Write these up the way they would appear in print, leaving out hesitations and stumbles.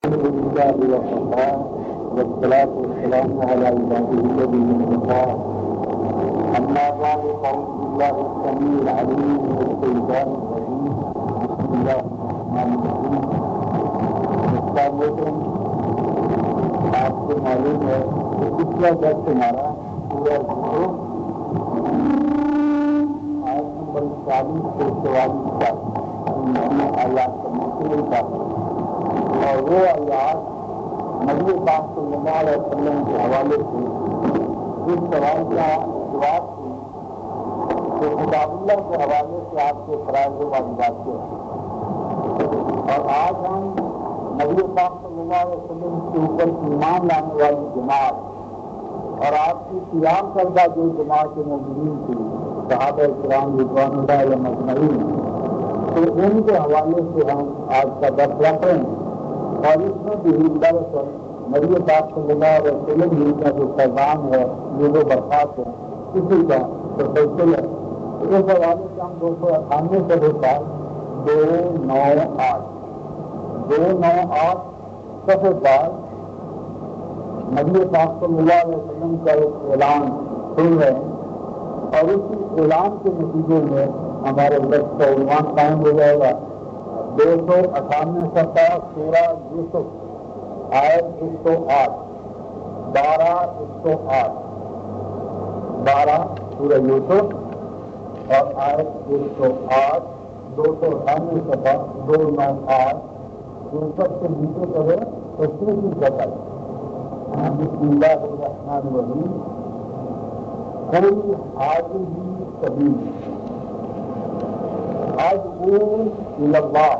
لله وكفى والصلاة والسلام على عباده الذين اصطفى أما بعد فأعوذ بالله السميع العليم من الشيطان الرجيم بسم الله الرحمن الرحيم. آپ کو معلوم ہے کہ پچھلا درس ہمارا پورا آیت نمبر 40 سے 44 تک آیات کا مشکل تھا، اور وہ آیات نبی پاک صلی اللہ علیہ وسلم کے حوالے سے اس سوال کا جواب تھی کہ کتاب اللہ کے حوالے سے آپ کے فرائض و واجبات کے، اور آج ہم نبی پاک صلی اللہ علیہ وسلم کے اوپر ایمان لانے والی جماعت اور آپ کی قیام کردہ جو جماعت مومنین تھی صحابہ کرام رضوان اللہ علیہم اجمعین، تو ان کے حوالے سے ہم آج کا درس رکھ رہے ہیں، اور اس میں بھی دراصل نبی پاک صلی اللہ علیہ وسلم کا جو پیغام ہے یہ وہ برخاست ہے اسی کا تسلسل ہے۔ اس حوالے سے ہم 298 سے لے کر 298 صفحے پر نبی پاک صلی اللہ علیہ وسلم کا ایک اعلان سن رہے ہیں، اور اسی اعلان کے نتیجے میں ہمارے درس کا عنوان قائم ہو جائے گا 298 صفحہ سورہ یوسف آیت 108 12 سورہ یوسف اور آیت 108 298 صفحہ 298 اوپر سے نیچے کرے تو تیسری جگہ بسم اللہ الرحمن الرحیم قل هذه سبیلی ادعو الی اللہ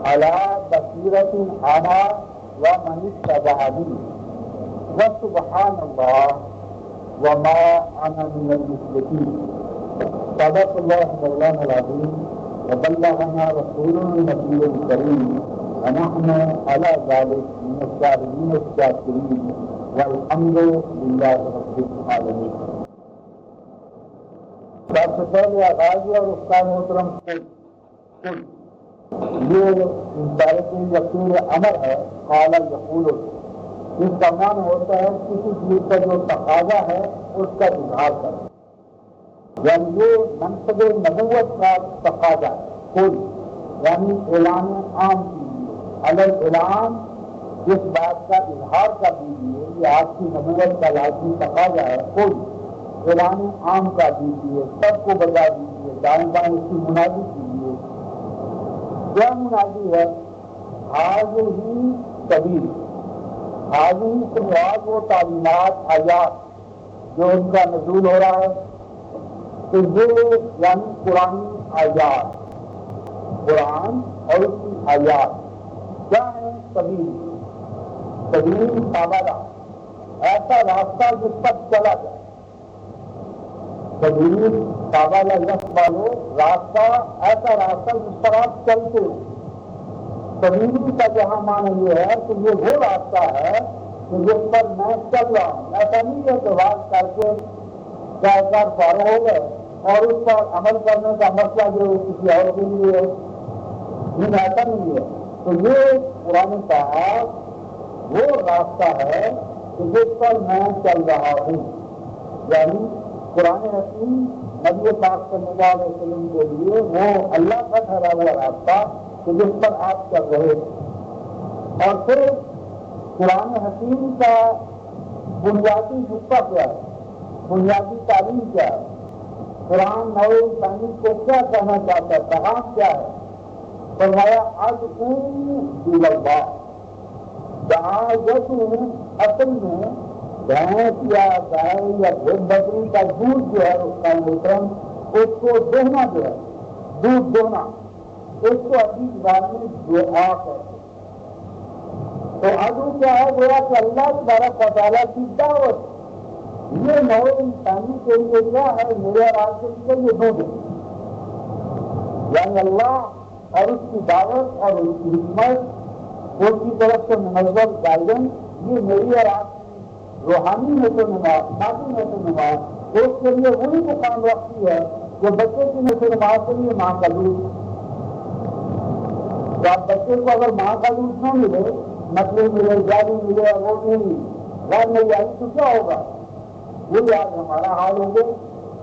علی بصیرۃ انا ومن اتبعنی وسبحان اللہ وما انا من المشرکین۔ صدق اللہ مولانا العظیم وبلغنا رسولنا النبی الکریم ونحن على ذلك من الشاهدين الشاكرين والحمد لله رب العالمين۔ سب سے پہلے آغاز اور اس کا محترم یہ یقین امر ہے، قال یقول، اس کا معنی ہوتا ہے کسی چیز کا جو تقاضا ہے اس کا اظہار کرنا، یعنی یہ منصب نبوت کا تقاضا ہے، کل یعنی اعلان عام کیجیے، اعلان جس بات کا اظہار کر دیجیے، یہ آپ کی نبوت کا لازمی تقاضا ہے، کل اعلان عام کا دیجیے، سب کو بتا دیجیے، دائیں بائیں اس کی منادی کیجیے۔ کیا منادی ہے؟ حاضر ہی سبیل، حاضر سے مراد وہ تعلیمات آیات جو ان کا نزول ہو رہا ہے، تو یہ یعنی قرآن آیات، قرآن اور اس کی آیات کیا ہے؟ سبیل سابارہ، ایسا راستہ جس پر چلا جائے، سبیل سابارہ لفظ والو راستہ، ایسا راستہ جس پر آپ چلتے ہو۔ سبیل کا جہاں معنی یہ ہے کہ یہ وہ راستہ ہے کہ جس پر میں چل رہا ہوں، ایسا نہیں ہے کہ بات کر کے کار فارغ ہو گئے اور اس پر عمل کرنے کا مسئلہ جو کسی اور کے لیے ہے، لیکن ایسا نہیں ہے۔ تو یہ قرآن پاک وہ راستہ ہے کہ جس پر میں چل رہا ہوں، یعنی قرآن حکیم نبی پاک صلی اللہ علیہ وسلم کے لیے وہ اللہ کا ٹھہرا ہوا راستہ کہ جس پر آپ چل رہے ہیں۔ اور پھر قرآن حکیم کا بنیادی نقطہ کیا ہے، بنیادی تعلیم کیا ہے، قرآن نو انسانی کو کیا کہنا چاہتا ہے، پیغام کیا ہے؟ فرمایا ادعو الی اللہ، دعوت اصل میں بھینس یا گائے یا بکری کا دودھ جو ہے اس کا محترم، اس کو دوہنا جو ہے، دودھ دوہنا، اس کو اپنی زبان میں دعا کرتے۔ تو ادعو کیا ہے؟ گویا کہ اللہ تبارک و تعالیٰ کی دعوت، یہ نو انسانی کے لیے کیا ہے؟ میرے اور آپ کے لیے یہ دو دن، یعنی اللہ اور اس کی دعوت اور اس کی حکمت، اس کی طرف سے منظم گائیڈنس، یہ میری اور آپ کی روحانی نشوونما، مادی نشوونما، اس کے لیے وہی مقام رکھتی ہے جو بچے کی نشوونما کے لیے ماں کا دودھ۔ تو آپ بچے کو اگر ماں کا دودھ نہ ملے، نقلی ملے، جعلی ملے، اور وہ نہیں غیر معیاری، تو کیا ہوگا؟ وہی آج ہمارا حال ہو گیا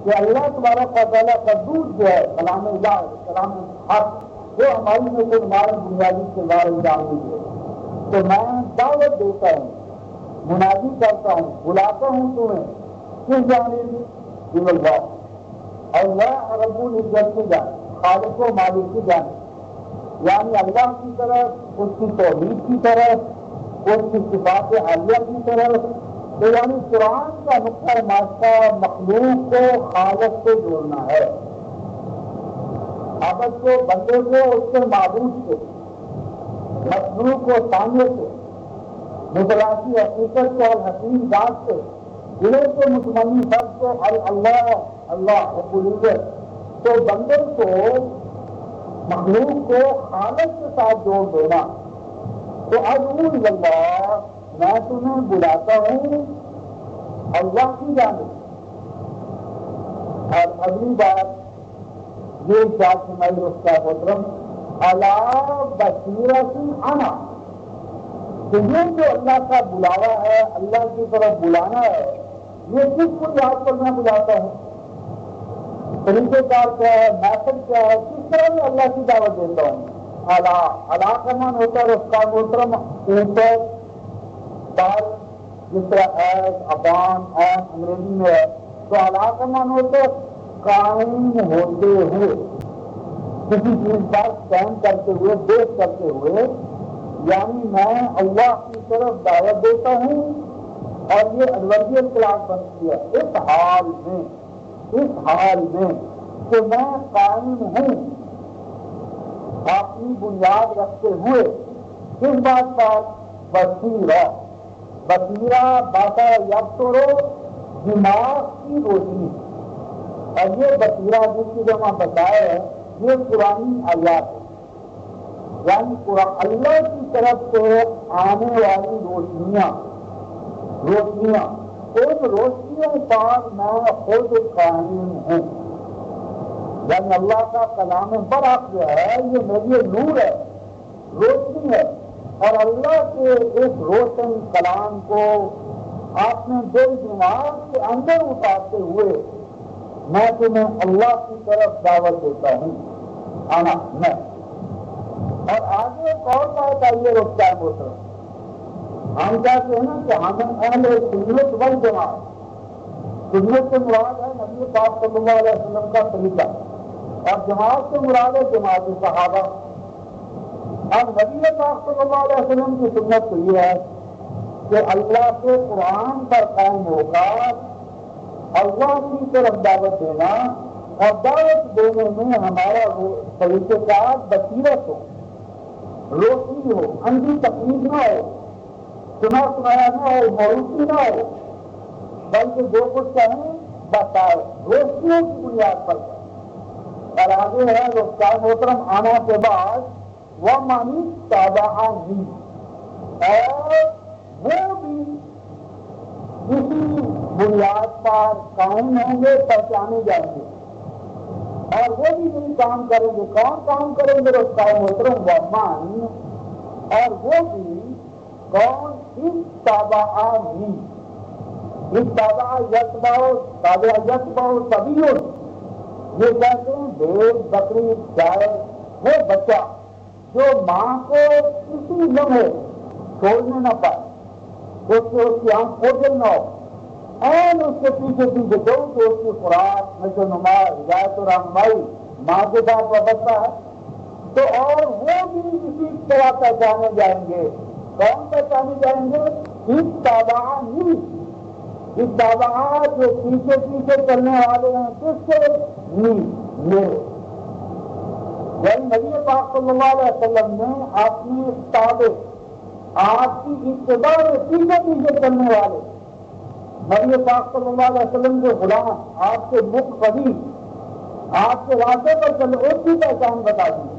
کہ اللہ تبارک و تعالیٰ کا دودھ جو ہے کلام اللہ، کلام حق، وہ ہماری میں سے ہمارے بنیادی کردار انجام نہیں ہے۔ تو میں دعوت دیتا ہوں، منادی کرتا ہوں، بلاتا ہوں تمہیں کس جانب؟ اللہ، اللہ رب العزت کی جانب، خالق و مالک کی جانب، یعنی اللہ کی طرف، اس کی توحید کی طرف، اس کی صفات عالیہ کی طرف۔ تو یعنی قرآن کا نقطہ ماسکہ مخلوق کو خالق سے جوڑنا ہے، عبد کو، بندے کو اس کے معبود سے، مخلوق کو ثانیہ سے، متلاقی حقیقت کو الحکیم ذات سے، دلوں کے مطمئن فرد کو اللہ، اللہ رب العزت۔ تو بندے کو، مخلوق کو خالق کے ساتھ جوڑ دینا۔ تو ادعو اللہ، میں تمہیں بلاتا ہوں اللہ کی جانب۔ اور اگلی بات یہ ارشاد سنائی اس کا محترم، الا بصیرۃ انا، کہ یہ جو اللہ کا بلاوا ہے، اللہ کی طرف بلانا ہے، یہ کس بنیاد پر میں بلاتا ہوں؟ طریقہ کار کیا ہے، میتھڈ کیا ہے، کس طرح میں اللہ کی دعوت دیتا ہوں؟ الا کا مان ہوتا ہے اس کا محترم اوپر، بال، جس طرح ایس، ابان، این انگریزی میں ہے، تو الا کا مان ہوتا ہے قائم ہوتے ہوئے، کسی چیز پر قائم کرتے ہوئے، دیکھ کرتے ہوئے، یعنی میں اللہ کی طرف دعوت دیتا ہوں، اور یہ ادویہ کلاس بنتی ہے اس حال میں، اس حال میں کہ میں قائم ہوں اپنی بنیاد رکھتے ہوئے، کس بات پر؟ بصیرہ، بصیرہ باتا یبصرو، دماغ کی روشنی۔ اور یہ بصیرہ جس کی جمع بتائے ہے، یہ قرآنی آیات ہے، یعنی قرآن اللہ کی طرف سے آنے والی روشنیاں، ان روشنیوں پر میں خود قائم ہوں۔ یعنی اللہ کا کلام برحق جو ہے، یہ میرے نور ہے، روشنی ہے، اور اللہ کے اس روشن کلام کو اپنے دل دماغ کے اندر اتارتے ہوئے میں تمہیں اللہ کی طرف دعوت دیتا ہوں، آنا میں۔ اور آگے ایک اور بات آئیے رکتا ہے محترم، ہم کہتے ہیں نا کہ ہم اہل سنت والجماعت، سنت سے مراد ہے نبی پاک صلی اللہ علیہ وسلم کا طریقہ، اور جماعت سے مراد ہے جماعت صحابہ۔ اب نبی پاک صلی اللہ علیہ وسلم کی سنت تو یہ ہے کہ اللہ کے قرآن پر قائم ہو کر اللہ کی طرف دعوت دینا، اور دعوت دینے میں ہمارا طریقہ کار بصیرت ہو، روشنی ہو، اندھی تکلیف نہ ہو، سنا سنایا نہ ہو، موروثی نہ ہو، بلکہ جو کچھ کہیں بتائے، روشنیوں کی بنیاد پر۔ اور آگے ہے رفتار محترم آنا کے بعد وہ مانی تابعانی، اور وہ بھی اسی بنیاد پر قائم ہوں گے، پہچانے جائیں گے، اور وہ بھی یہی کام کریں گے۔ کون کام کریں گے رفتار محترم؟ وہ مان، اور وہ بھی کون؟ اتبعانی، اتبع یتبع، تابع یتبع طبیعی، یہ کہتے ہیں بھیڑ، بکری، گائے، وہ بچہ جو ماں کو کسی لمحے چھوڑنے نہ پائے، اس کی آنکھ اوجل نہ ہو، این اس کے پیچھے پیچھے دو، تو اس کی خوراک، نشو و نما، ہدایت و رہنمائی ماں کے ساتھ وابستہ ہے۔ تو اور وہ بھی اسی طرح پہچانے جائیں گے۔ کون پہچانے جائیں گے؟ اتبعانی، اتبع جو پیچھے پیچھے چلنے والے ہیں، کس سے؟ میرے۔ یعنی نبی پاک صلی اللہ علیہ وسلم نے اپنی تابع، آپ کی اتباع میں پیچھے پیچھے چلنے والے نبی پاک صلی اللہ علیہ وسلم کے غلام، آپ کے مقتدی، آپ کے راستے پر چلے، اس کی پہچان بتا دی۔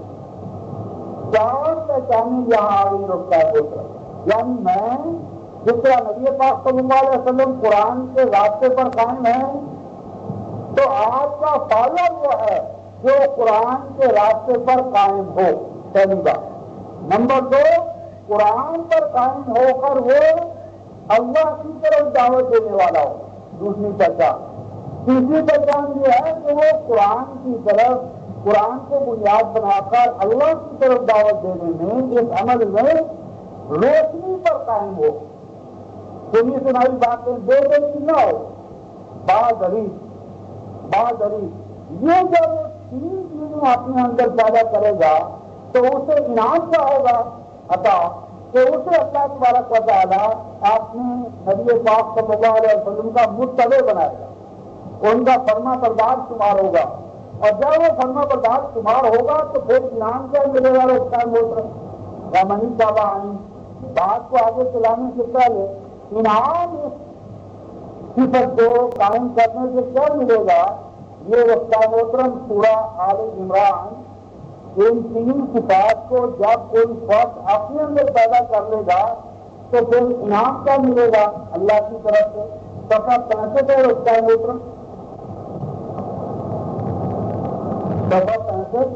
چار پہچانیں یہاں آ گئی رکھتا ہے۔ یعنی میں جس طرح نبی پاک صلی اللہ علیہ وسلم قرآن کے راستے پر قائم ہے، تو آپ کا فالر وہ ہے جو قرآن کے راستے پر قائم ہو، پہلی بات۔ نمبر 2 قرآن پر قائم ہو کر وہ اللہ کی طرف دعوت دینے والا ہو. دوسری پہچان. تیسری پہچان یہ ہے کہ وہ قرآن کی طرف قرآن کو بنیاد بنا کر اللہ کی طرف دعوت دینے میں اس عمل میں روشنی پر قائم ہو. سنی سنائی باتیں دو دن نہ ہو. بادری یہ جب وہ 3 چیزیں اپنے اندر پیدا کرے گا تو اسے انعام کیا ہوگا عطا کہ اسے اللہ تبارک و تعالیٰ اپنے نبی پاک صلی اللہ علیہ وسلم کا متبع بنائے گا, ان کا فرما بردار شمار ہوگا. اور جب وہ فرما بردار شمار ہوگا تو پھر انعام کیا ملے گا. اس ٹائم ہوتا منی بابا آئیں بات کو آگے چلانے سے پہلے انعام صفت کو قائم کرنے سے کیا ملے گا. یہ وقت محترم سورہ آل عمران ان 3 صفات کو جب کوئی فرد اپنے اندر پیدا کر لے گا تو پھر انعام کیا ملے گا اللہ کی طرف سے. صفحہ 65 ہے وقت محترم, صفحہ 65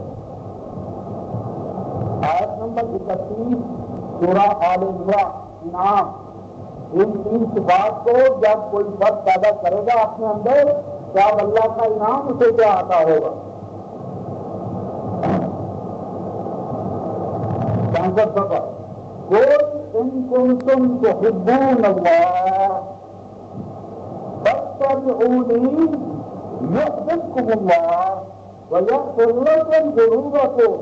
آیت نمبر 31 سورہ آل عمران. انعام ان 3 صفات کو جب کوئی فرد پیدا کرے گا اپنے اندر تو اب اللہ کا انعام اسے کیا آتا ہوگا. قل ان کنتم تحبون اللہ فاتبعونی یحببکم اللہ ویغفر لکم ذنوبکم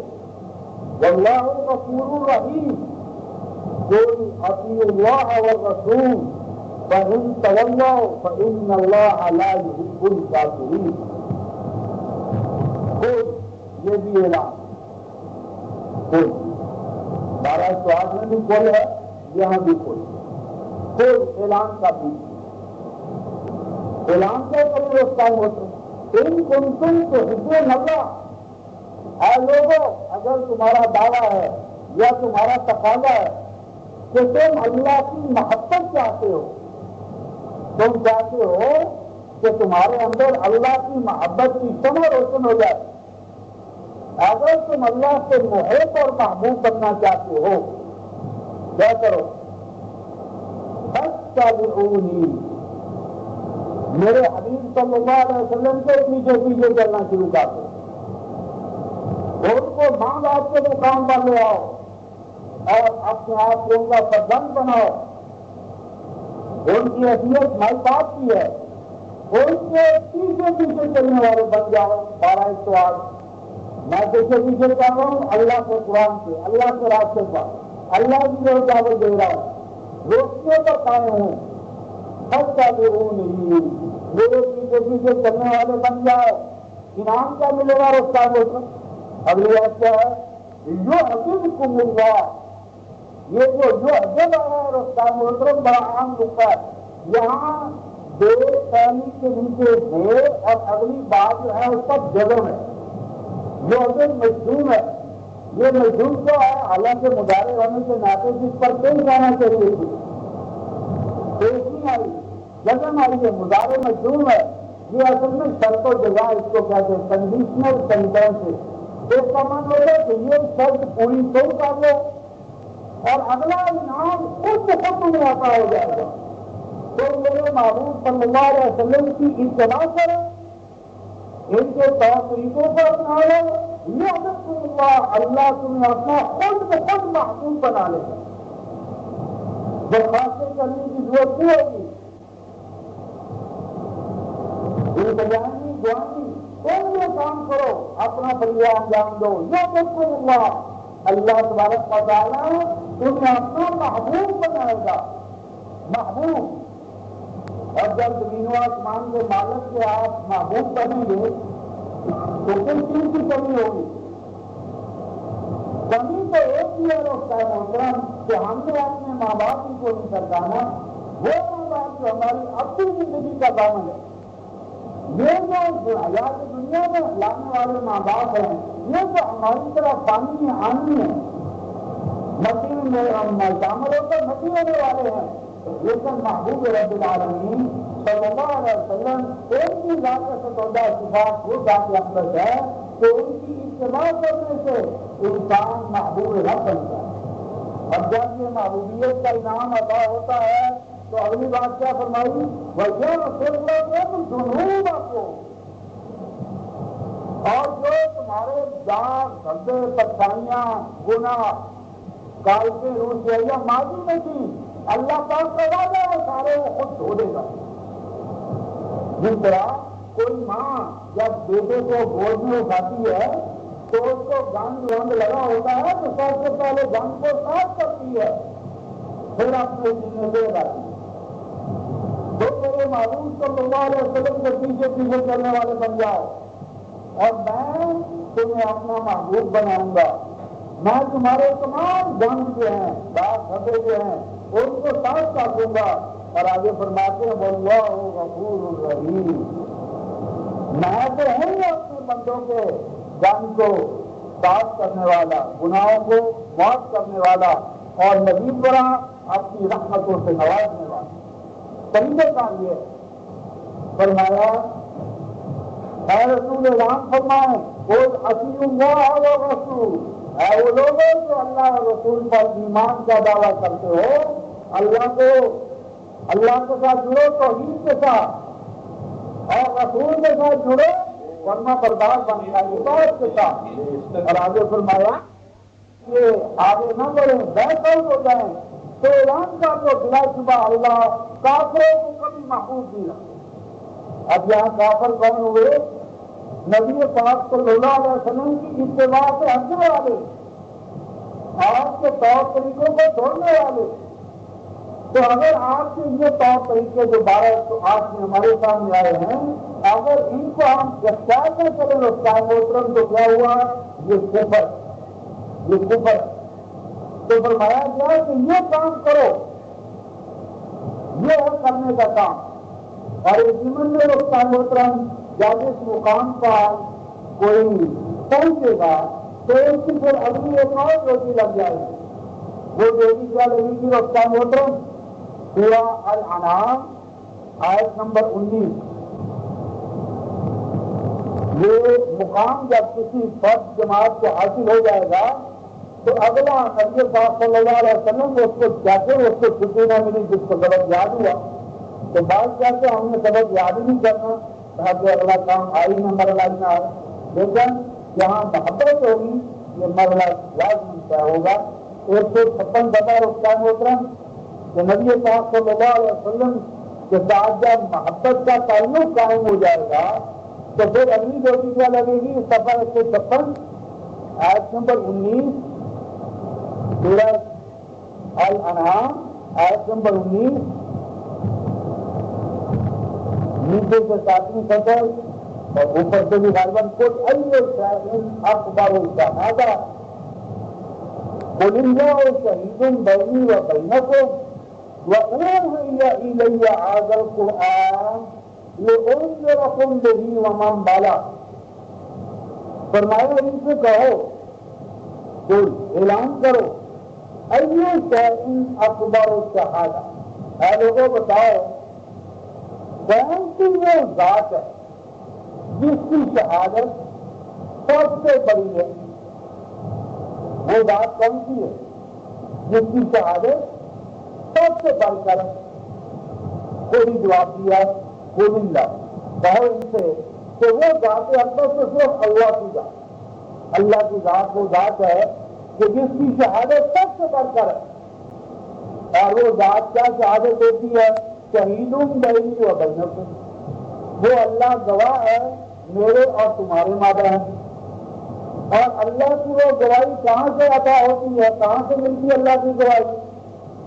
واللہ غفور رحیم. قل اطیعوا اللہ والرسول فإن تولوا فإن اللہ لا يحب الكافرین. قل یہ بھی اعلان. قل 12 سوال میں بھی قل ہے, یہاں بھی قل. قل اعلان کا بھی اعلان کیا کریں اس ٹائم ہوتا. ان کنتم تحبون اللہ, اے لوگوں اگر تمہارا دعویٰ ہے یا تمہارا تقاضا ہے کہ تم اللہ کی محبت چاہتے ہو, تم چاہتے ہو کہ تمہارے اندر اللہ کی محبت کی شمع روشن ہو جائے, اگر تم اللہ سے محب اور محبوب بننا چاہتے ہو کیا کرو. فاتبعونی, میرے حبیب صلی اللہ علیہ وسلم کے پیچھے پیچھے چلنا شروع کر دو. ان کو ماں باپ کے مقام پر لے آؤ اور اپنے آپ کو ان کا فرزند بناؤ. ان کی حیثیت مائی باپ کی ہے, ان کے پیچھے پیچھے چلنے والے بن جاؤ. 12 سوال میں پیچھے پیچھے چل رہا ہوں اللہ کے قرآن سے, اللہ کے راستے پر, اللہ کی جو دعوت دے رہا ہوں, روشنیوں پر قائم ہوں. فاتبعونی, میرے پیچھے پیچھے چلنے والے بن جاؤ. انعام کیا ملے گا اس کا محترم. اگلی بات کیا ہے, یحببکم اللہ. یہ جو یحبب ہے اور اس کا محترم بڑا عام لکھا ہے. یہاں دے پہلی کے نیچے دے اور اگلی بات جو ہے اس کا جزم ہے. یحبب مجزوم ہے. یہ مجزوم تو ہے حالانکہ مضارع ہونے کے ناطے جس پر پیش جانا چاہیے تھی پیش نہیں آئی, جزم آئی ہے. مضارع مجزوم ہے. یہ اصل میں شرط و جزا اس کو کہتے ہیں, کنڈیشنل سینٹینس ہے. ایک کا مان ہوتا ہے کہ یہ شرط پوری تو کر لو اور اگلا انعام خود بخود تمہیں عطا ہو جائے گا. تو میرے محبوب صلی اللہ علیہ وسلم کی اتباع کرو, ان کے طور طریقوں پر اپنا لو. یحببکم اللہ, اللہ تمہیں اپنا خود بخود محبوب بنا لے گا. درخواستیں کرنے کی ضرورت نہیں ہوگی. انتظامی دعانی تم یہ کام کرو, اپنا فریضہ انجام دو. یحببکم اللہ, اللہ تبارک و تعالیٰ تمہیں اپنا محبوب بنائے گا. محبوب. اور جب زمین و آسمان کے مالک کے آپ محبوب بنیں گے تو کن چیز کی کمی ہوگی. کمی تو ایک ہی ہے اس کا محترم کہ ہم نے اپنے ماں باپ کی کوشش کرنا. وہ ماں باپ جو ہماری اپنی زندگی کا دامن ہے. یہ جو حیات دنیا میں لانے والے ماں باپ ہیں یہ تو ہماری طرح پانی میں آنی ہے, مٹی میں شامل ہو کر مٹی ہونے والے ہیں. لیکن محبوب رب العالمین صلی اللہ علیہ وسلم ایک کی ذات سے توجہ صفات وہ ذات اقدس ہے کہ ان کی اتباع کرنے سے انسان محبوب رب بنتا ہے. اور جب یہ محبوبیت کا انعام عطا ہوتا ہے تو اگلی بات کیا فرمائی؟ وَيَا رَسُولَ ذُنُوبَ کو، اور جو تمہارے جان دھندے پریشانیاں گناہ کالتے روسیہ ماضی میں تھی، اللہ پاک کا وعدہ ہے سارے وہ خود دھو دے گا۔ جس طرح کوئی ماں جب بیٹے کو گود میں اٹھاتی ہے تو اس کو گند وند لگا ہوتا ہے تو سب سے پہلے گند کو صاف کرتی ہے، پھر اپنے سینے سے لاتی ہے۔ تو میرے محبوب صلی اللہ علیہ وسلم کے پیچھے پیچھے چلنے والے بن جاؤ اور میں تمہیں اپنا محبوب بناؤں گا۔ میں تمہارے تمام گند جو ہیں داغ دھبے جو ہیں ان کو صاف کر دوں گا۔ اور آگے فرماتے ہیں واللہ غفور الرحیم، میں تو ہوں اپنے بندوں کے گند کو صاف کرنے والا، گناہوں کو معاف کرنے والا، اور مزید برآں اپنی رحمتوں سے نوازنے والا۔ طریقہ کار یہ فرمایا اے رسول اعلان فرمائیں قل اطیعوا اللہ والرسول، اے وہ لوگوں جو اللہ اور رسول پر ایمان کا دعویٰ کرتے ہو، اللہ کے ساتھ جڑو توحید کے ساتھ، اور رسول کے ساتھ جڑو فرما بردار بننا عبادت کے ساتھ۔ اور آگے فرمایا کہ آگے نہ بڑھیں بہتر ہو جائیں تو اعلان کر دو بلا شبہ اللہ کافروں کو کبھی محفوظ نہیں رکھتا۔ اب یہاں کافر کون ہوئے؟ نبی پاک صلی اللہ علیہ وسلم کی اتباع سے ہٹنے والے، آپ کے طور طریقوں کو چھوڑنے والے۔ تو اگر آپ کے یہ طور طریقے جو 12 آج میں ہمارے سامنے آئے ہیں، اگر ان کو ہم اختیار نہ کریں رفتار محترم تو کیا ہوا؟ یہ کفر۔ تو فرمایا گیا کہ یہ کام کرو، یہ ہے کرنے کا کام۔ اور اس زمن میں رفتار محترم جب اس مقام پر کوئی پہنچے گا تو اس کی پھر اگلی ایک اور ڈیوٹی لگ جائے گی۔ وہ ڈیوٹی کیا لگے گی رفتار محترم؟ سورہ الانعام آیت نمبر 19۔ یہ مقام جب کسی فرد جماعت کو حاصل ہو جائے گا تو اگلا نبی پاک صلی اللہ علیہ وسلم اس کو کہتے اس کو چھٹی نہ ملی جس کو سبق یاد ہوا تو بات کہتے ہم نے سبق یاد ہی نہیں کرنا تاکہ اگلا کام آئی نہ مرلہ نہ آئے، لیکن جہاں محبت ہوگی یہ مرلہ لازم طے ہوگا۔ 156 دفعہ رفتار محترم کہ نبی پاک صلی اللہ علیہ وسلم کے ساتھ جب محبت کا تعلق قائم ہو جائے گا تو پھر اگلی ڈیوٹی کیا لگے گی؟ صفحہ 156 آیت نمبر 19 سورہ الانعام آیت نمبر 19 نیچے سے 7ویں سطر اور اوپر سے بھی غالباً قل ای شیء اکبر شہادہ قل اللہ شہید بینی و بینکم وأوحي إلي هذا القرآن لأنذركم به ومن بلغ۔ فرمایا ان سے کہو، قل اعلان کرو، أي شيء أكبر الشهادة، اے لوگوں بتاؤ کون سی وہ ذات ہے جس کی شہادت سب سے بڑی ہے؟ وہ ذات کون سی ہے جس کی شہادت سب سے بڑھ کر؟ کوئی جواب دیا کوئی اللہ۔ کہو ان سے کہ وہ ذات اکبر سے صرف اللہ کی ذات، اللہ کی ذات وہ ذات ہے کہ جس کی شہادت سب سے بڑھ کر ہے۔ اور وہ ذات کیا شہادت دیتی ہے؟ شہیدوں بینی و بینکم، وہ اللہ گواہ ہے میرے اور تمہارے مابین۔ اور اللہ کی وہ گواہی کہاں سے عطا ہوتی ہے، کہاں سے ملتی ہے اللہ کی گواہی؟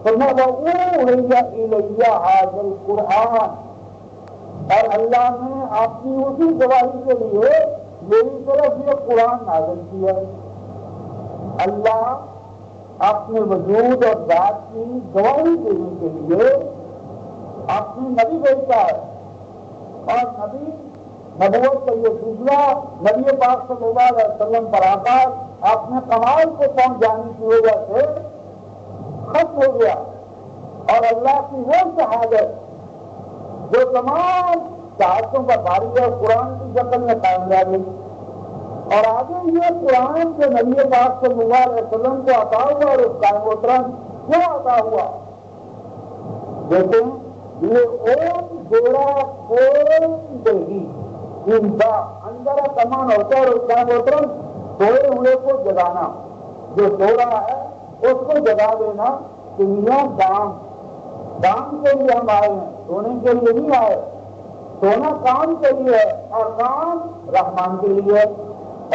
فرمایا وَأُوحِيَ إِلَيَّ هَذَا الْقُرْآنَ، اور اللہ نے اپنی اسی گواہی کے لیے میری طرف یہ قرآن نازل کیا ہے۔ اللہ اپنے وجود اور ذات کی گواہی دینے کے لیے اپنی نبی بھیجتا ہے، اور نبی نبوت کا یہ سلسلہ نبی پاک صلی اللہ علیہ وسلم پر آ کر اپنے کمال کو پہنچ جانے کی وجہ سے ختم ہو گیا، اور اللہ کی وہ شہادت جو تمام شہادتوں کا بھاری ہے قرآن کی شکل میں قائم رہ گئی۔ اور آگے یہ قرآن جو نبی پاک صلی اللہ علیہ وسلم کو عطا ہوا اور اس قائم محترم کیوں عطا ہوا؟ دیکھیں یہ اون جوڑا کوئی دہی اندا اندر کمان ہوتا ہے اور اس قائم محترم سوئے ہوئے کو جگانا، جو سو رہا ہے اس کو جگا دینا کہ میاں کام کے لیے ہم آئے ہیں، سونے کے لیے نہیں آئے، سونا کام کے لیے ہے اور کام رحمان کے لیے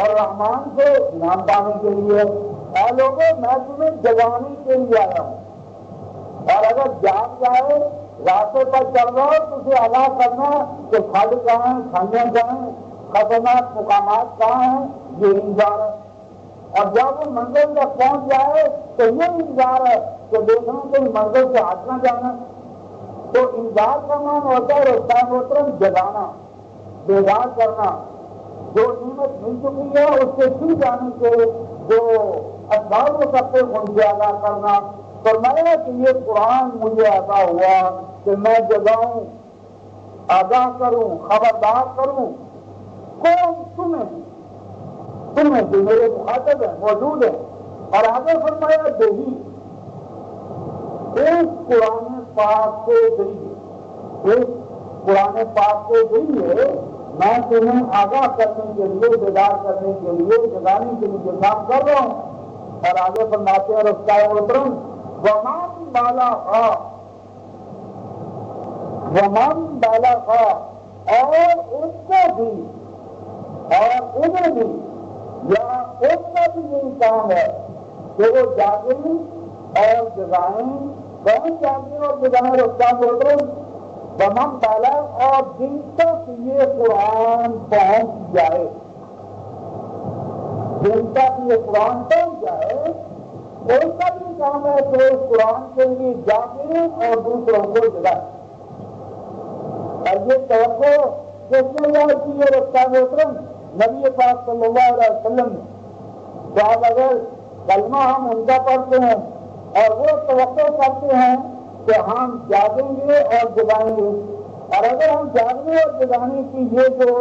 اور رحمان سے انعام پانے کے لیے۔ اے لوگوں میں تمہیں جگانے کے لیے آیا ہوں، اور اگر جاگ جائے راستے پر چل رہا ہو تو اسے آگاہ کرنا کہ کھڈ کہاں ہیں، کھانے کہاں ہیں، خطرناک مقامات کہاں ہیں، یہ انتظار ہے۔ اور جب وہ منزل تک پہنچ جائے تو یہ انتظار ہے کہ دیکھنا کہ منزل سے ہٹ نہ جانا۔ تو انتظار کا نام ہوتا ہے رستہ محترم جگانا، بیدار کرنا، جو نعمت مل چکی ہے اس سے چھو جانے کے جو اسباب ہو سکتے ان سے آگاہ کرنا۔ فرمایا کہ یہ قرآن مجھے عطا ہوا کہ میں جگاؤں، آگاہ کروں، خبردار کروں کون تمہیں جو میرے مخاطب ہیں، موجود ہیں۔ اور آگے فرمایا دیہی اس قرآن پاک کے ذریعے، اس قرآن پاک کے ذریعے میں تمہیں آگاہ کرنے کے لیے، بیدار کرنے کے لیے، جگانے کے لیے کام کر رہا ہوں۔ اور آگے فرماتے ہیں رستہ محترم ومن بالغ اور ان کو بھی اور انہیں بھی یا ان کا بھی یہی کام ہے کہ وہ جاگیں اور جگائیں۔ کون جاگیں اور جگائیں؟ رستہ محترم ومن بالغ اور جن تک یہ قرآن پہنچ جائے، جن تک یہ قرآن پہنچ جائے ان کا بھی کام ہے کہ اس قرآن کے لیے جاگیں اور دوسروں کو جگائیں۔ اور یہ توقع کس نے یاد کی ہے رستہ محترم؟ نبی پاک صلی اللہ علیہ وسلم نے۔ تو اب اگر کلمہ ہم ان کا پڑھتے ہیں اور وہ توقع کرتے ہیں کہ ہم جاگیں گے اور جگائیں گے، اور اگر ہم جاگنے اور جگانے کی یہ جو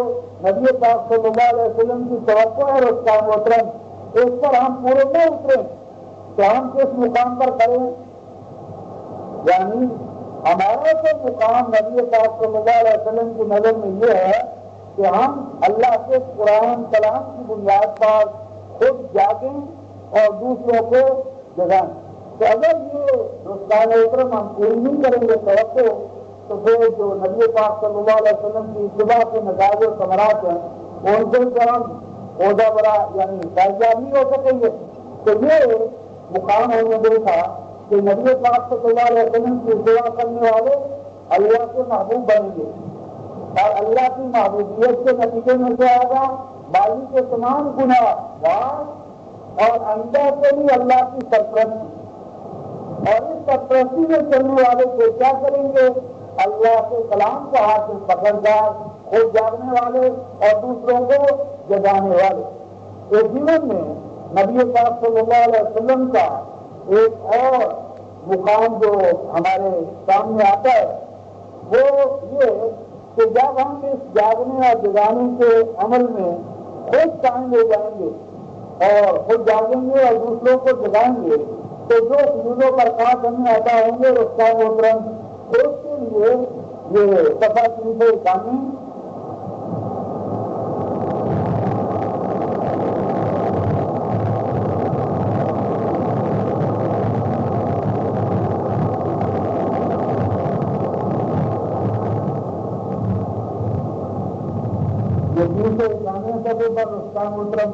نبی پاک صلی اللہ علیہ وسلم کی توقع ہے رستہ محترم، اس پر ہم پورے نہ اتریں تو ہم کس مقام پر کریں؟ یعنی ہمارا تو مقام نبی پاک صلی اللہ علیہ وسلم کی نظر میں یہ ہے کہ ہم اللہ کے قرآن کلام کی بنیاد پر خود جاگیں اور دوسروں کو جگائیں۔ تو اگر یہ رستہ محترم ہم پوری نہیں کریں گے توقع، تو پھر جو نبی پاک صلی اللہ علیہ وسلم کی اتباع کے نتائج و ثمرات ہیں ان سے ہم عہدہ برا یعنی فیضیاب نہیں ہو سکیں گے۔ تو یہ مقام ہم نے دیکھا کہ نبی پاک صلی اللہ علیہ وسلم کی اتباع کرنے والے اللہ کے محبوب بنیں گے، اور اللہ کی محبوبیت کے نتیجے میں کیا ہوگا؟ باقی کے تمام گناہ معاف اور آئندہ سے بھی اللہ کی سرپرستی، اور اس سرپرستی میں چلنے والے کو کیا کریں گے؟ اللہ کے کلام کا حاصل پکڑدار، خود جاگنے والے اور دوسروں کو جگانے والے۔ اس جیون میں نبی پاک صلی اللہ علیہ وسلم کا ایک اور مقام جو ہمارے سامنے آتا ہے وہ یہ کہ جب ہم اس جاگنے اور جگانے کے عمل میں خود قائم ہو جائیں گے اور خود جاگیں گے اور دوسروں کو جگائیں گے تو جو فضولوں پر خاص ہمیں عطا ہوں گے رستہ محترم، اس کے لیے یہ صفحہ 391 سب پر رستہ محترم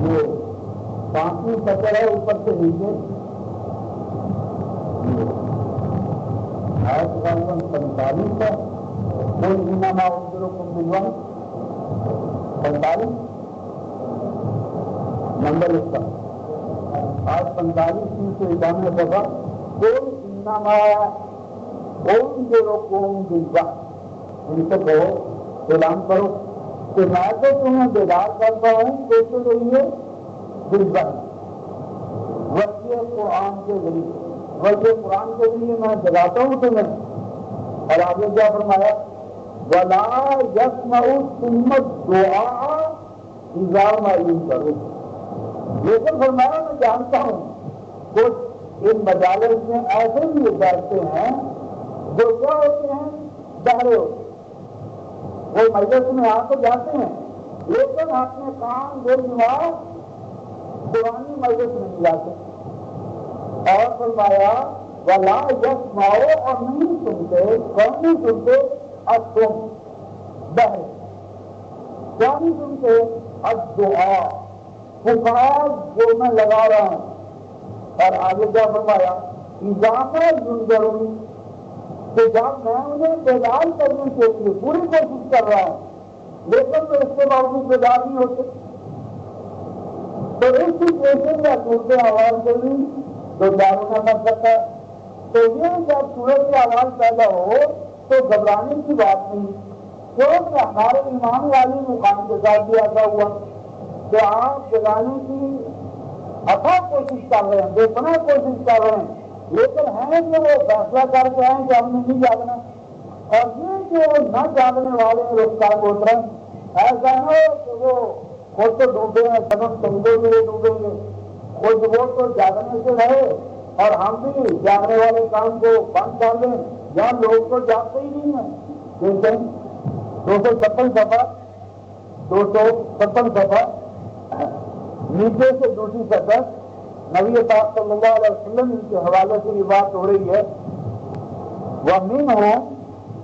یہ 5ویں سطر ہے اوپر سے نیچے 45 کا کوئی انعام عبدالکم بلوان 45 نمبر اس کا آج 45 دفعہ کوئی انعام عبدالکم بلوان، ان سے کہو اعلان کرو کہ میں تو تمہیں بیدار کرتا ہوں کیسے ذریعے بالبن وحی قرآن کے ذریعے، وحی قرآن کے ذریعے میں جگاتا ہوں تمہیں۔ اور آگے کیا فرمایا ولا یسمع ثم الدعاء اذا ما ينذرون. لیکن فرمایا میں جانتا ہوں کچھ ان مجالس میں ایسے بھی بیٹھتے ہیں جو کیا ہوتے ہیں، بہرے ہوتے ہیں. وہ مجلس میں آ کے جاتے ہیں لیکن اپنے کام دل دماغ پرانی مجلس میں نہیں جاتے. اور فرمایا ولا یسمعوا، اور نہیں سنتے، کون نہیں سنتے؟ الصم، بہرے. کیا نہیں سنتے؟ الدعاء، پکار جو میں لگا رہا ہوں. اور آگے کیا فرمایا؟ اذا ما ينذرون، کہ جب میں انہیں بیدار کرنے کے لیے پوری کوشش کر رہا ہوں لیکن تو اس کے باوجود بیدار نہیں ہوتے. تو اس سچویشن میں ٹوٹتے آواز سے بھی تو جاگنا پڑ سکتا ہے. تو یہ جب سورج کی آواز پیدا ہو تو گھبرانے کی بات نہیں، کیونکہ ہمارے ایمان والی مقام کے ساتھ بھی ایسا ہوا کہ آپ جگانے کی اتھا کوشش کر رہے ہیں، بے پناہ کوشش کر رہے ہیں، لیکن ہیں کہ وہ فیصلہ کر کے ہیں کہ ہم نے نہیں جاگنا. اور یہ جو نہ جاگنے والے رفتار محترم، ایسا نہ ہو کہ وہ خود تو ڈوبے ہیں، سبب سمجھے ہوئے ڈوبیں گے. خود وہ تو جاگنے سے رہے اور ہم بھی جاگنے والے کام کو بند کر دیں. جہاں لوگ تو جاگتے ہی نہیں ہیں. دیکھیں 256 صفحہ 256 صفحہ نیچے سے دوسری سطح نبی پاک صلی اللہ علیہ وسلم ان کے حوالے سے یہ بات ہو رہی ہے. وَمِنْهُمْ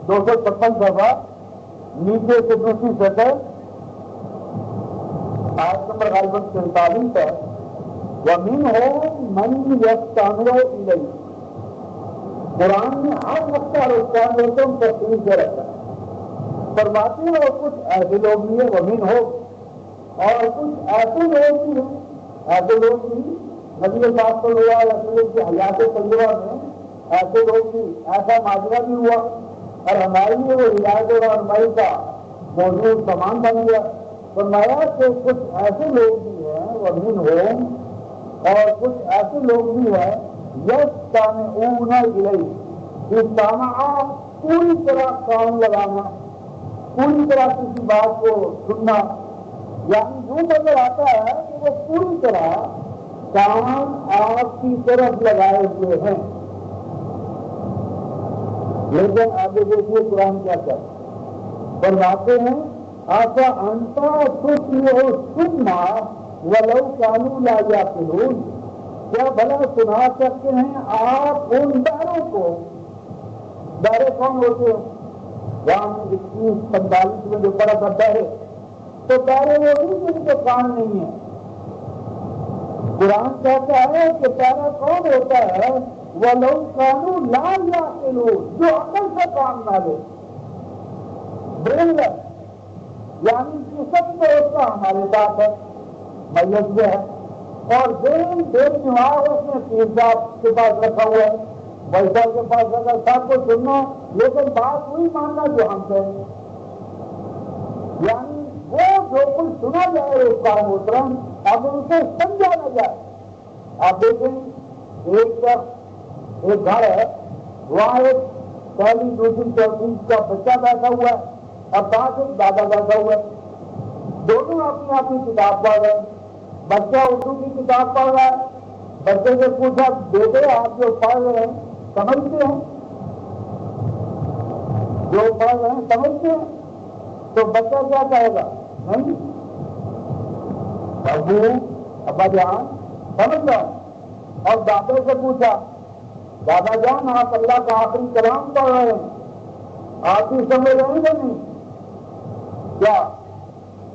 256 صفحہ نیچے سے دوسری سطح آیت نمبر غالباً 43 ہے. وَمِنْهُمْ مَنْ يَسْتَمِعُ إِلَيْكَ. قرآن میں ہر وقت اور استعمال تفصیل سے رکھا ہے. فرماتے ہیں اور کچھ ایسے لوگ بھی ہیں وَمِنْهُمْ، اور کچھ ایسے لوگ بھی ہیں، ایسے لوگ بھی نبی پاک صلی اللہ علیہ وسلم کی حیات طیبہ میں ایسے لوگ بھی، ایسا ماجرا بھی ہوا اور ہمارے لیے وہ ہدایت اور رہنمائی کا موضوع سامان بن گیا. فرمایا کہ کچھ ایسے لوگ بھی ہیں وَمِنْهُمْ، اور کچھ ایسے لوگ بھی ہیں يَسْتَمِعُونَ إِلَيْهِ. استماع پوری طرح کام لگانا، پوری طرح کسی بات کو سننا، یعنی جو نظر آتا ہے کہ وہ پوری طرح کام آپ کی طرف لگائے ہوئے ہیں. لیکن آگے دیکھیے قرآن کیا کہتا فرماتے ہیں آسا انتا تسمع الصم ولو كانوا لا يعقلون. کیا بھلا سنا سکتے ہیں آپ ان بہروں کو؟ بہرے کون ہوتے ہیں؟ جہاں 21-45 میں جو پڑا تھا بہرے، تو بہرے وہ نہیں جن کے کان نہیں ہیں. قرآن کہتا ہے کہ بہرا کون ہوتا ہے؟ وَلَوْ كَانُوا لَا يَعْقِلُونَ، جو عقل سے کام نہ لے. برین لیس، یعنی جسم تو اس کا ہمارے ساتھ ہے، میت میں ہے، اور دل دماغ اس نے پیر صاحب کے پاس رکھا ہوا ہے، بھائی صاحب کے پاس رکھا. سب کو سننا لیکن بات وہی ماننا جو ہم سے، یعنی وہ جو کچھ سنا جائے اس کا محترم اب اسے سمجھا نہ جائے. آپ دیکھیں ایک گھر ہے، وہاں ایک پہلی دوسری چوتھی کا بچہ بیٹھا ہوا ہے اور پاس ایک دادا بیٹھا ہوا ہے. دونوں اپنی اپنی کتاب پڑھ رہے ہیں. بچہ اردو کی کتاب پڑھ رہا ہے. بچے سے پوچھا بیٹے آپ جو پڑھ رہے ہیں سمجھتے ہیں؟ جو پڑھ رہے ہیں سمجھتے ہیں؟ تو بچہ کیا کہے گا؟ نہیں، ابو ابا جان سمجھ جاؤ. اور دادا سے پوچھا دادا جان آپ اللہ کا آخری کلام پڑھ رہے ہیں، آپ بھی سمجھ رہے ہیں کہ نہیں؟ کیا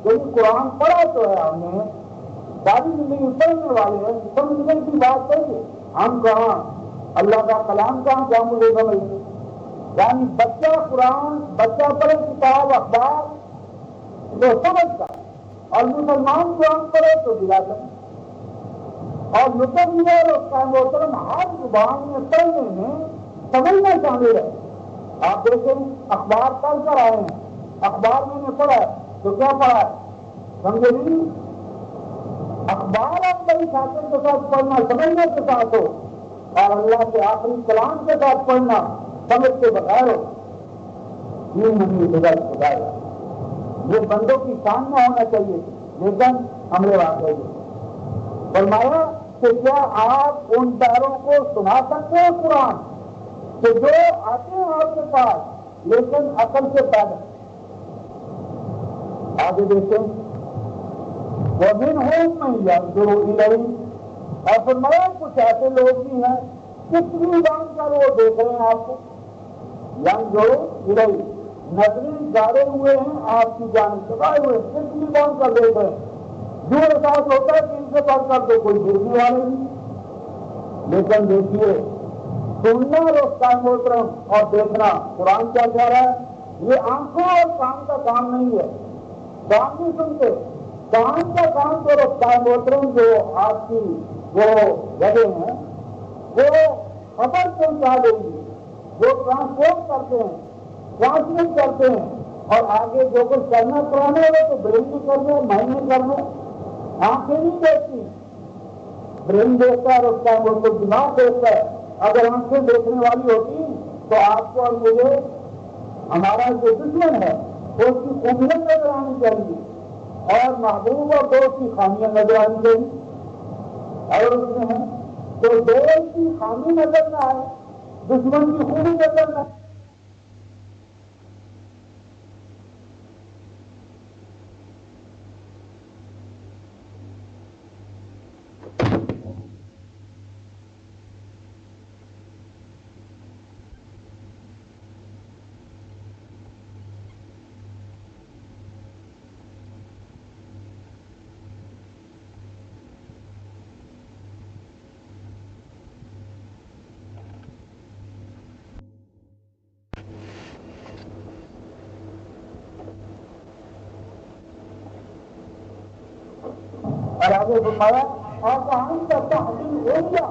کوئی قرآن پڑھا تو ہے ہم نے، ساری زندگی پڑھنے والے ہیں، سمجھنے کی بات ہے. ہم کہاں اللہ کا کلام کہاں کیا مجھے سمجھتے؟ یعنی بچہ قرآن، بچہ پڑھے کتاب اخبار تو سمجھتا، اور مسلمان قرآن پڑھے تو دلاتا. اور لطف یہ اور اس کا محترم ہر زبان میں پڑھنے میں سمجھنا شامل ہے. آپ دیکھیں اخبار پڑھ کر آئے ہیں، اخبار میں نے پڑھا ہے تو کیا پڑھا ہے سمجھے نہیں؟ اخبار آپ بڑی خاطر کے ساتھ پڑھنا سمجھنے کے ساتھ ہو، اور اللہ کے آخری کلام کے ساتھ پڑھنا سمجھ کے بغیر ہو. یہ نہیں رزلٹ خدایا. یہ بندوں کی شان میں ہونا چاہیے لیکن ہمارے واقع فرمایا کہ کیا آپ ان پیروں کو سنا سکتے ہیں قرآن کہ جو آتے ہیں آپ کے پاس لیکن عقل سے پیدا. آگے دیکھیں وَمِنْهُمْ مَنْ يَنظُرُ إِلَيْهِ اور فرمایا کچھ ایسے لوگ بھی ہیں کتنی بان کر وہ دیکھ رہے ہیں آپ کو. يَنظُرُ إِلَيْهِ نظریں گاڑے ہوئے ہیں آپ کی جانب لگائے ہوئے کتنی بان کر دیکھ رہے ہیں. جو احساس ہوتا ہے کہ ان سے پڑھ کر تو کوئی گرنے والے نہیں. لیکن دیکھیے سننا اور اس کا محترم اور دیکھنا قرآن کیا کہہ رہا ہے یہ آنکھوں اور کان کا کام نہیں ہے. کان نہیں سنتے کان کا کام تو رفتہ محترم جو آپ کی وہ جگہ ہیں وہ خبر پہنچا دیں گی وہ ٹرانسپورٹ کرتے ہیں ٹرانسلیٹ کرتے ہیں اور آگے جو کچھ کرنا پڑانا ہے تو برین بھی کرنا مائنڈ بھی کرنا. آنکھیں نہیں دیکھتی برین دیکھتا ہے رفتہ محترم دماغ دیکھتا ہے. اگر آنکھیں دیکھنے والی ہوتی تو آپ کو اور مجھے ہمارا جو دشمن ہے اس کی خوبیاں نظر آنی چاہیے اور محبوب اور دوست کی خامیاں نظر آنی چاہیے. اگر اس میں ہے تو دوست کی خامی نظر نہ آئے دشمن کی خوبی نظر نہ آئے. اور آگے فرمایا اور کہاں کا تحلیل ہو گیا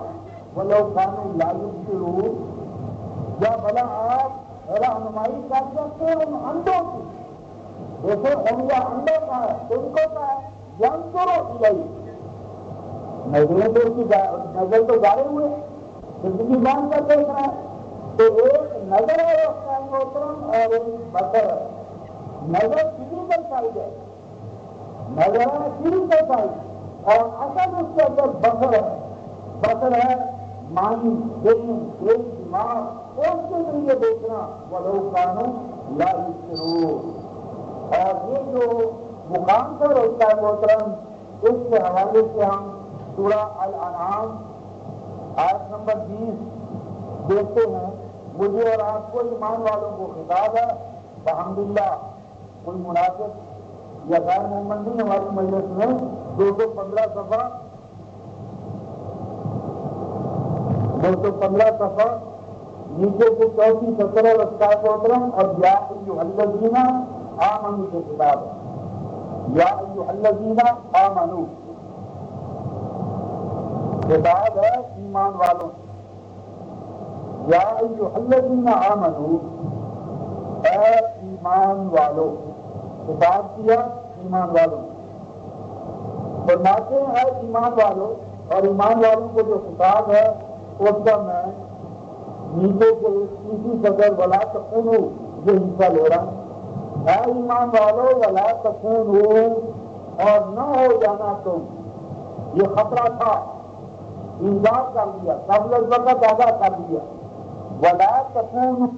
وہ لوگ کانوں لالو شروع یا بھلا آپ رہنمائی کر سکتے ہیں ان انڈوں کی. جیسے ان کا انڈوں کا ہے ان کو کا ہے جن کرو گئی نظریں تو اس کی نظر تو گاڑے ہوئے زندگی مان کر دیکھ رہا ہے تو ایک نظر ہے اس کا محترم اور ایک بصر ہے. نظر فزیکل سائڈ ہے نظر ہے فزیکل سائڈ اور اصل اس کے اندر بصر ہے. بصر ہے مائنڈ دل دماغ اس کے ذریعے دیکھنا وہ لوگ کانوں لا یبصرون. اور یہ جو مقام پر ہوتا ہے محترم اس کے حوالے سے ہم سورہ الانعام آیت نمبر 20 دیکھتے ہیں. مجھے اور آپ کو ایمان والوں کو خطاب ہے الحمدللہ. کوئی منافق یا غیر مومن نہیں ہماری مجلس میں 215 صفحہ نیچے سے 34 رفتہ محترم اور یا ایھا الذین آمنوا کے کتاب ہے. یا ایھا الذین آمنوا کتاب ہے ایمان والوں. یا ایھا الذین آمنوا اے ایمان والوں خطاب کیا ایمان والوں. فرماتے ہیں ایمان والوں اور ایمان والوں کو جو خطاب ہے اس کا میں نیچے سے اسی قدر ولا تکونوا یہ حصہ لے رہا ہوں. اے ایمان والوں ولا تکونوا اور نہ ہو جانا تم. یہ خطرہ تھا انذار کر دیا قبل الوقت آگاہ کر دیا. ولا تکونوا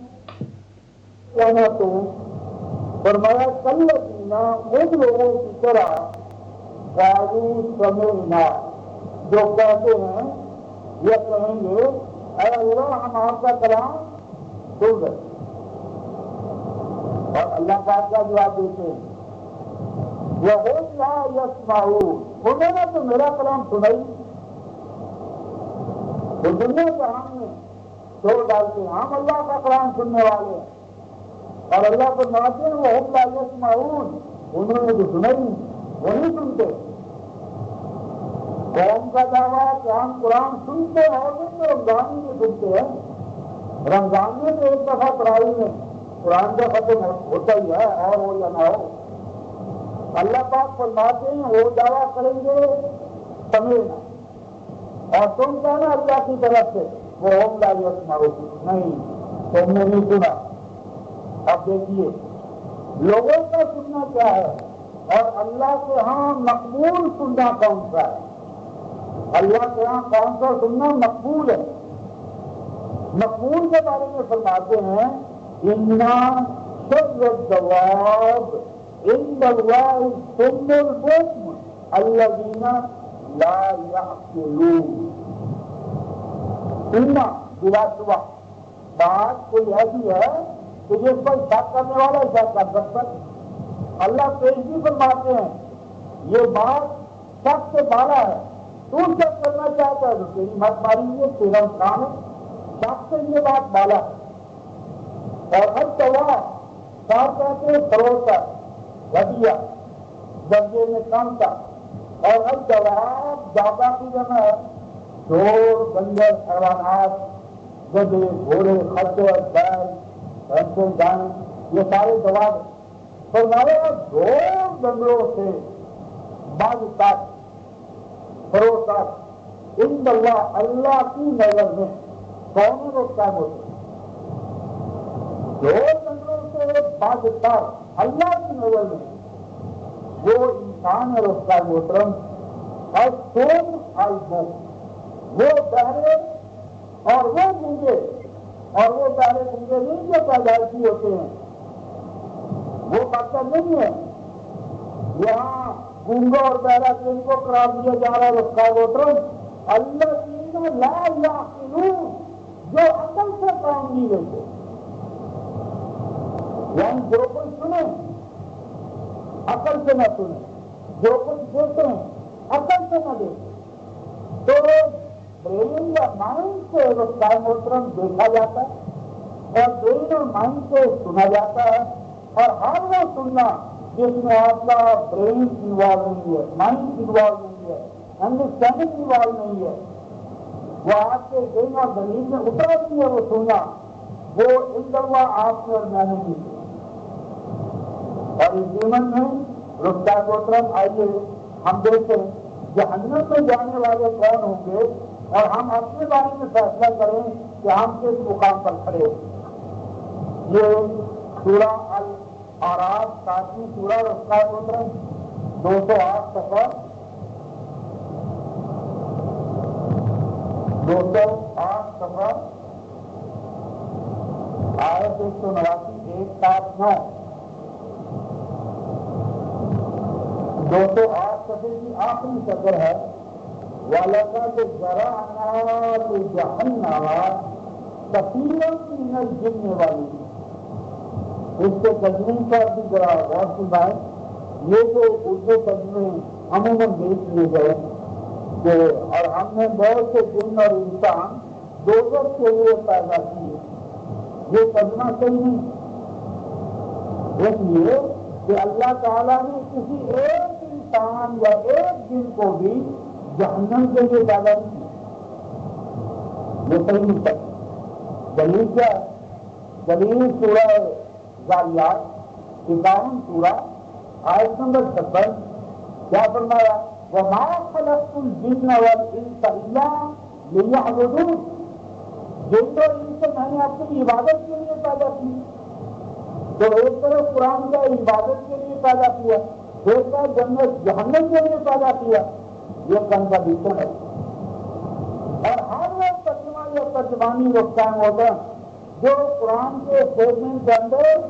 جانا تم فرمایا کالذین ان لوگوں کی طرح قالوا سمعنا جو کہتے ہیں یہ کہیں گے اے اللہ ہم آپ کا کلام سن گئے اور اللہ پاک کا جواب دیتے ہیں وَهُمْ لَا يَسْمَعُونَ انہوں نے تو میرا کلام سنا ہی تو دنیا جہاں میں چھوڑ ڈالتے ہیں ہم اللہ کا کلام سننے والے ہیں اور اللہ کو ناتے ہیں وَهُمْ لَا يَسْمَعُونَ انہوں نے تو سنا ہی وہ نہیں سنتے. قوم کا دعویٰ کہ ہم قرآن سنتے ہیں اور تو رمضان میں سنتے ہیں. رمضان میں تو ایک دفعہ پڑھائی میں قرآن کا ختم ہوتا ہی ہے اور ہو یا نہ ہو. اللہ پاک فرماتے ہیں وہ دعویٰ کریں گے سمجھنا اور تم کہنا اللہ کی طرف سے وہ ہم لا یسمعون نہیں تم نے نہیں سنا. اب دیکھیے لوگوں کا سننا کیا ہے اور اللہ کے ہاں مقبول سننا کون سا ہے؟ اللہ کے ہاں کون سا سننا مقبول ہے؟ مقبول کے بارے میں فرماتے ہیں اِنَّا شَرَّ الدَّوَابِ عِندَ اللَّهِ الصُّمُّ الْبُكْمُ الَّذِينَ لَا يَعْقِلُونَ۔ اِنَّا بلا شبہ بات کوئی ایسی ہے کہ جس پر شک کرنے والا شک کر سکتا ہے۔ اللہ پیشگی فرماتے ہیں یہ بات شک سے بالا ہے، تو شک کرنا چاہتا ہے تو تیری مت ماری ہے، تیرا انسان ہے، شک سے یہ بات بالا ہے۔ اور ہر جواب صاحب کہتے ہیں بھروسہ ودیا درجے میں کم تھا، اور ہر جواب زیادہ کی جمع ہے چور بندر حیوانات گدے گھوڑے خچر بیل بھینسیں گائیں یہ سارے جواب فرمایا دو بندروں سے بعض تک بھروسہ عند اللہ اللہ کی نظر میں کون لوگ کام ہوتے ہیں؟ دو بندروں سے بعض تک اللہ کی نظر میں وہ انسان ہے اس کا محترم اور تم البو وہ بہرے اور وہ گونگے، اور وہ بہرے گونگے نہیں جو پیدائشی ہوتے ہیں، وہ بچہ نہیں ہے۔ یہاں گونگا اور بہرا جن کو قرار دیا جا رہا ہے اس کا محترم الذین لا یعقلون جو عقل سے کام نہیں لیتے، یعنی جو کوئی سنے عقل سے نہ سنے، جو کچھ دیکھیں عقل سے نہ دیکھیں، تو برین یا مائنڈ سے وہ قائم محترم دیکھا جاتا ہے اور برین اور مائنڈ سے سنا جاتا ہے، اور ہر وہ سننا جس میں آپ کا برین انوالو نہیں ہے، مائنڈ انوالو نہیں ہے، انڈرسٹینڈنگ انوالو نہیں ہے، وہ آپ کے دین اور دلیل میں اترا نہیں ہے، وہ سننا وہ ان دفعہ آپ نے اور میں نے نہیں سنا۔ اور اس جیون میں رفتہ محترم آئیے ہم دیکھیں جہنم میں جانے والے کون ہوں گے اور ہم اپنے بارے میں فیصلہ کریں کہ ہم کس مقام پر کھڑے ہیں۔ یہ سورہ الاعراف 7ویں سورہ رفتہ محترم 208 صفحہ 208 صفحہ آیت 189 179 208 صفحے کی آخری سطر ہے وَلَقَدْ ذَرَأْنَا لِجَهَنَّمَ كَثِيرًا مِنَ الْجِنِّ وَالْإِنسِ۔ اس کے ترجمے پر بھی ذرا غور فرمائیں۔ یہ جو اردو ترجمے عموماً دیکھ لیے گئے کہ اور ہم نے بہت سے جن اور انسان دوزخ کے لیے پیدا کیے، یہ ترجمہ صحیح نہیں، اس لیے کہ اللہ تعالیٰ نے کسی ایک انسان یا ایک جن کو بھی جہنم کے لیے پیدا نہیں کیا، یہ صحیح نہیں کرتا۔ دلیل کیا ہے؟ دلیل سورہ ذاریات 51 سورہ آیت نمبر 56 کیا فرمایا؟ وَمَا خَلَقْتُ الْجِنَّ وَالْإِنسَ إِلَّا لِيَعْبُدُونِ۔ جن اور ان سے میں نے اپنی عبادت کے لیے پیدا کی، تو ایک طرف قرآن کا عبادت کے لیے پیدا کیا، ایک طرف جنت جہنم کے لیے پیدا کیا، یہ کنٹرڈکشن ہے۔ اور ہر وہ ترجمہ یا ترجمانی وہ قائم ہوتا ہے جو قرآن کے اسٹیٹمنٹ کے اندر،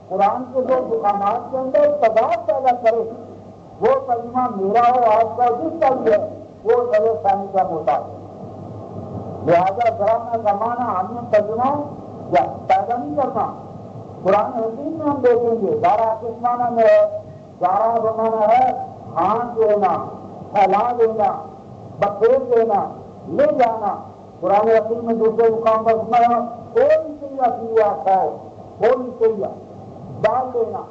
قرآن کے جو مقامات کے اندر تضاد پیدا کرے، وہ ترجمہ میرا ہو آپ کا جس کا بھی ہے وہ نظر ثانی کا محتاج ہے۔ لہٰذا ذرا زمانہ ہم نے ترجمہ یا پیدا نہیں کرنا۔ قرآن حکیم میں ہم دیکھیں گے دارا کس معنی میں ہے؟ دارا بمانا ہے ہاتھ دینا، پھیلا دینا، بخیر دینا، لے جانا۔ قرآن حکیم میں دوسرے مقام پر سنا کوئی چیزا کیا کھاؤ، کوئی چیزا ڈال دینا،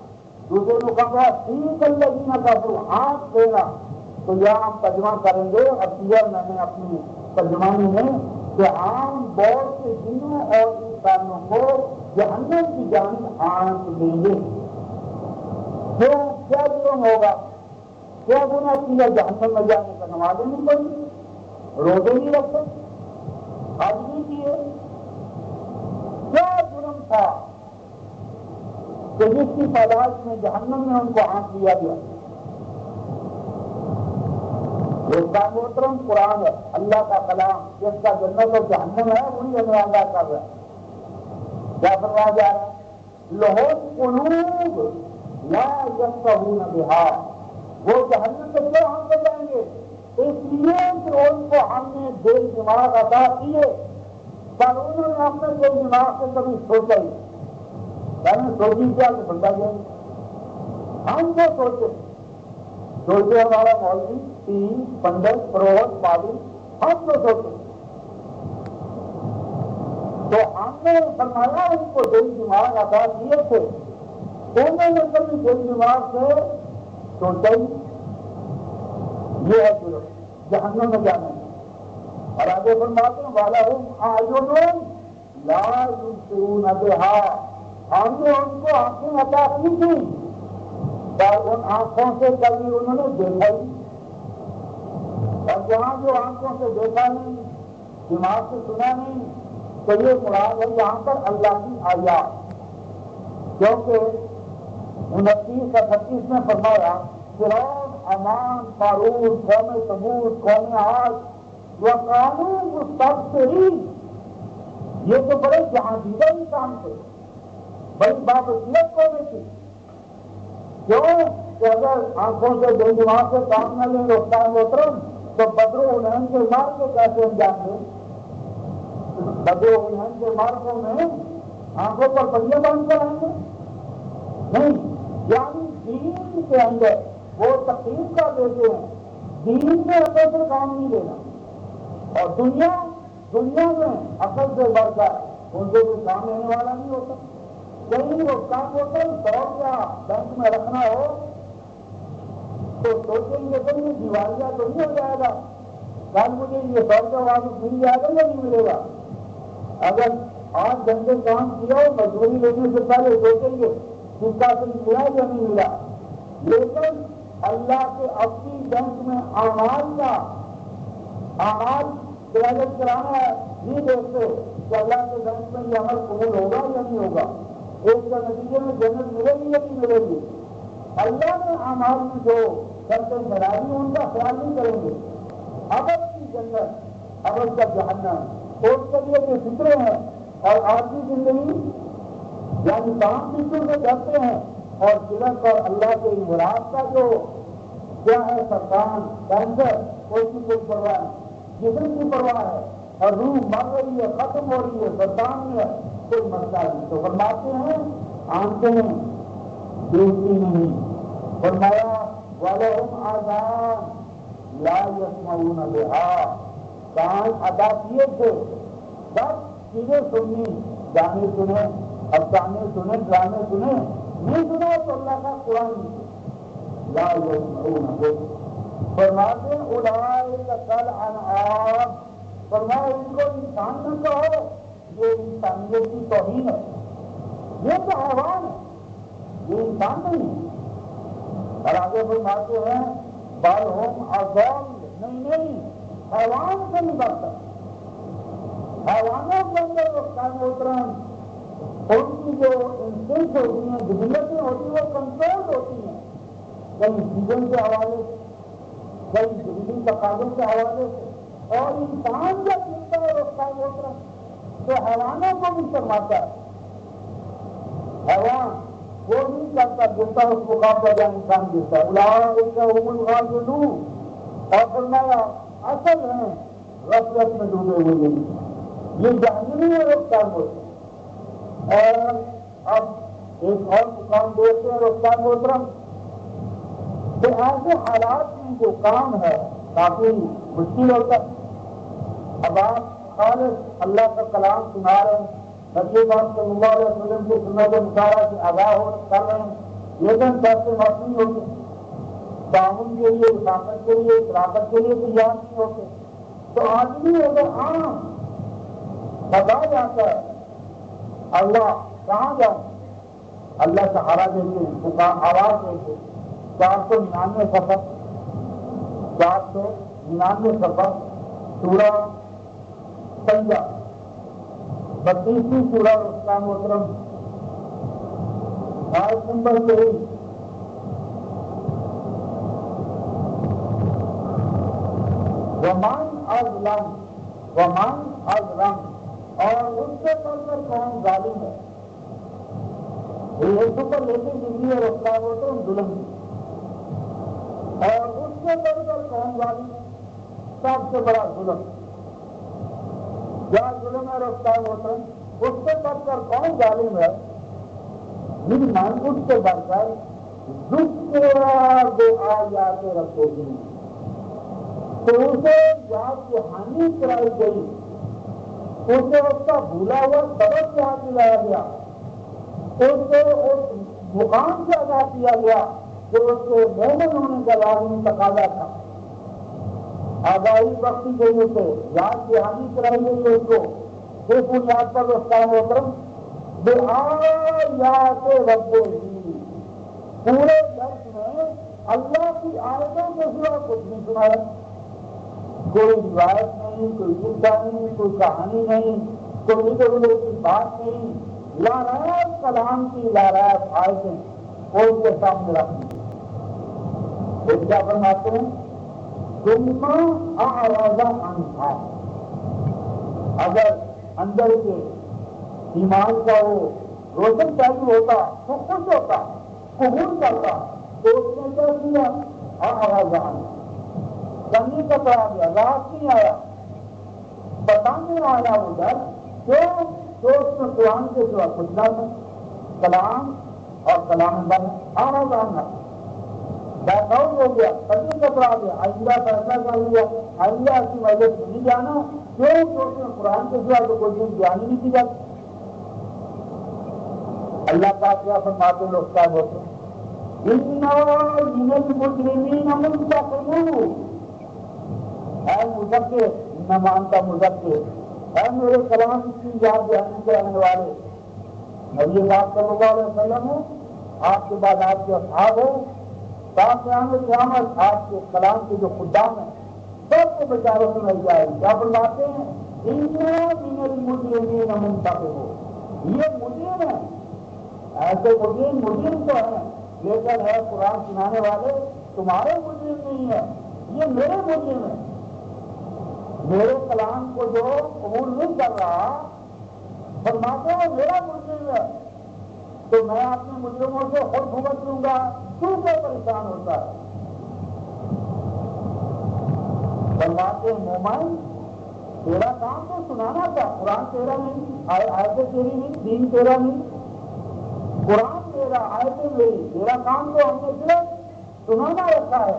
دوسرے مقام پر ٹھیک اللہ کا ہاتھ دینا۔ تو یہاں ہم ترجمہ کریں گے اکثر میں نے اپنی ترجمانی میں کہ عام بہت سے جنوں اور انسانوں کو جہنم کی جانب آنکھ دیں گے۔ کیوں؟ کیا جرم ہوگا؟ کیا گناہ کیا جہنم میں جانے کا؟ نمازیں نہیں پڑھی، روزے نہیں رکھتے، حج نہیں کیے، کیا جرم تھا کہ جس کی پیدائش میں جہنم میں ان کو آنکھ دیا گیا. یہ محترم قرآن ہے، اللہ کا کلام، جس کا جنت و جہنم ہے وہی ہمیں آگاہ کر رہا ہے. کیا فرمایا جا رہا ہے؟ لہم قلوب لا یفقہون بہا، وہ جہنم سے کیوں ہم کو جائیں گے؟ اس لیے کہ ان کو ہم نے دل دماغ عطا کیے پر انہوں نے اپنے دل دماغ سے کبھی سوچا ہی نہیں. سوچی کیا کہ بندہ گیا ہم کو سوچے ہمارا مولوی تین پنڈت پروہت بادل ہم کو سوچے تو ہم نے فرمایا ان کو دل دماغ عطا کیے تھے، انہوں نے کبھی دل دماغ سے سوچا ہی. یہ ہے صرف جہنم میں جانا ہے. اور آگے فرماتے ہیں وَلَهُمْ أَعْيُنٌ لَا يُبْصِرُونَ بِهَا، ہم نے ان کو آنکھیں عطا کی تھی پر ان آنکھوں سے کبھی انہوں نے دیکھا ہی. اور جہاں جو آنکھوں سے دیکھا نہیں، دماغ سے سنا نہیں، تو یہ مراد ہے یہاں پر اللہ کی آیات. کیونکہ 29 اور 36 میں فرمایا فرعون، امان، قارون، قوم ثمود، قوم عاد وقالوا مستبصرین، یہ تو بڑے جہاں انسان تھے، بڑی بابصیرت قومیں تھی. کیوں کہ اگر آنکھوں سے دل دماغ سے کام نہ لیں رفتہ محترم تو بدر و حنین کے مار کے کیسے انجام دیں؟ بدر و حنین کے مارکوں میں آنکھوں پر پٹیاں باندھ کر آئیں گے نہیں. یعنی دین کے اندر وہ تقسیم کر دیتے ہیں، دین میں عقل سے کام نہیں لینا، اور دنیا میں عقل سے بڑھ کر ان کو کوئی کام لینے والا نہیں ہوتا. کہیں وہ کام ہوتا ہے 100 روپیہ بینک میں رکھنا ہو تو سوچیں گے کہ یہ دیوالیہ تو نہیں ہو جائے گا، کل مجھے یہ 100 روپیہ واپس مل جائے گا یا نہیں ملے گا. اگر 8 گھنٹے کام کیا ہو مزدوری لینے سے پہلے سوچیں گے جس کا کوئی ملا یا نہیں ملا. لیکن اللہ کے اپنی بینک میں اعمال کریڈٹ کرانا ہے، نہیں دیکھتے کہ اللہ کے بینک میں یہ عمل قبول ہوگا یا نہیں ہوگا، اس کے نتیجے میں جنت ملے گی یا نہیں ملے گی. اللہ نے اعمال میں جو شرطیں بنائی ان کا خیال نہیں کریں گے. ابد کی جنت، ابد کا جہنم، اس کے لیے جو فکرے ہیں اور آج کی زندگی یعنی کام فکر سے ڈرتے ہیں اور شرک اور اللہ کے مراد کا جو کیا ہے سرطان کینسر اس کی کوئی پرواہ ہے، جسم کی پرواہ ہے اور روح مر رہی ہے، ختم ہو رہی ہے، سرطان میں ہے، کوئی مسئلہ نہیں. تو فرماتے ہیں آنکھیں دیکھتی نہیں. فرمایا وَلَهُمْ آذان لا يسمعون بها، کان ادا کیے تھے بس چیزیں سننی، گانے سنے، افسانے سنے، ڈرامے سنے، نہیں سنا تو اللہ کا قرآن نہیں. لا يسمعون بها فرماتے ہیں اولئک کالانعام، فرمایا ان کو انسان نہ کہو، یہ انسانیت کی توہین ہے، یہ تو حیوان ہے، یہ انسان نہیں ہے. اور آگے فرماتے ہیں بل ہم اضل، نہیں حیوان سے نہیں بڑھتا. حیوانوں کے اندر وہ محترم ان کی جو انسٹنکٹ ہوتی ہیں، جبلتیں ہوتی ہیں، وہ کنٹرول ہوتی ہیں کئی سیزن کے حوالے سے، کئی جبلی تقاضوں کے حوالے سے. اور انسان جب ملتا ہے رفتہ محترم تو حیوانوں کو بھی شرماتا ہے. حیوان وہ نہیں کرتا گرتا اس کو کافا جائے انسان گرتا ہے. اولئک هم الغافلون، اور فرمایا اصل ہیں غفلت میں ڈوبے ہوئے یہ جہنمی ہے رفتار محترم. اور اب ایک اور مقام دیکھتے ہیں رفتار محترم کہ ایسے حالات میں جو کام ہے کافی مشکل ہوتا ہے. اب آپ خالص اللہ کا کلام سنا رہے ہیں، نبی پاک صلی اللہ علیہ وسلم کی سنت مطالعہ سے آگاہ کر رہے ہیں، لیکن پیسے معاف نہیں ہوتے، تعاون کے لیے، رفاقت کے لیے، شراکت کے لیے تیار نہیں ہوتے. تو آدمی اگر عام بتا جاتا ہے اللہ کہاں جاؤں، اللہ سہارا دیتے ہیں، پکار آواز دیتے 499 سفر 499 سفر سورہ سجدہ 32ویں سورہ رفتہ محترم آیت نمبر 23 ومن اظلم اور اس سے بڑھ کر کون ظالم ہے. یہ سپر لیٹر ڈگری اور رفتار ہوتا ہے ظلم کی. اور اس سے بڑھ کر کون ظالم ہے؟ سب سے بڑا ظلم کیا ظلم ہے رفتار ہوتا ہے؟ اس سے بڑھ کر کون ظالم ہے؟ اس سے بڑھ کر آیات رسول تو اسے یاد کی ہانی کرائی گئی، اسے اس کا بھولا ہوا سبق یاد دلایا گیا، اسے اس مقام سے ادا کیا گیا جو اس کے مومن ہونے کا لازمی تقاضا تھا. آگاہی بخشی گئی اسے، یاد کی ہانی کرائی گئی اس کو. صرف ان یاد پر رفتار محترم بآیات ربہ، پورے درس میں اللہ کی آیتوں کے سوا کچھ نہیں سنایا. کوئی روایت نہیں، کوئی قصہ نہیں، کوئی کہانی نہیں، کوئی ادھر ادھر کی بات نہیں. لارائب کلام کی لارائب آیتیں اور اس کے سامنے رکھنی. پھر کیا فرماتے ہیں؟ ثم اعرض عنها. اگر اندر کے ایمان کا وہ روشن چالو ہوتا تو خوش ہوتا، قبول کرتا، تو اس نے کیا کیا؟ اعرض عنها، کمی کترا گیا، راحت نہیں آیا، بتانے آیا ادھر کیوں؟ تو اس میں قرآن کے سوا کچھ نہ تھا، کلام اور کلام بند. اعرض عنها، بیک آؤٹ ہو گیا، کمی کترا گیا، آئندہ فیصلہ کر لیا، آئندہ کی وجہ سے نہیں جانا. کیوں؟ تو اس میں قرآن کے سوا تو کوئی چیز بیان ہی نہیں کی جاتی. اللہ کا کیا فرماتے ہیں لوگ کیا ہوتے ہیں؟ اِنَّا مِنَ الْمُجْرِمِينَ مُنْتَقِمُونَ. اے مذکر، انما انت مذکر، اے میرے کلام کی یاد دہانی کرانے والے نبی پاک صلی اللہ علیہ وسلم ہو، آپ کے بعد آپ کے اصحاب ہو، قیامت آپ کے کلام کے جو خدام ہیں سب کو بچاروں سے مل جائے گی. کیا فرماتے ہیں؟ اِنَّا مِنَ الْمُجْرِمِينَ مُنْتَقِمُونَ. یہ مجرم ہیں، ایسے مجرم تو ہیں، لیکن ہے قرآن سنانے والے تمہارے مجرم نہیں ہیں، یہ میرے مجرم ہیں. میرے کلام کو جو قبول نہیں کر رہا، فرماتے ہیں میرا مجرم ہے، تو میں اپنے مجرموں سے خود بھگت لوں گا. کیوں سے پریشان ہوتا ہے؟ فرماتے ہیں مومن، تیرا کام تو سنانا تھا، قرآن تیرا نہیں، آیتیں تیری نہیں، دین تیرا نہیں، قرآن تیرا، آیتیں میری، تیرا کام تو ہم نے صرف سنانا رکھا ہے.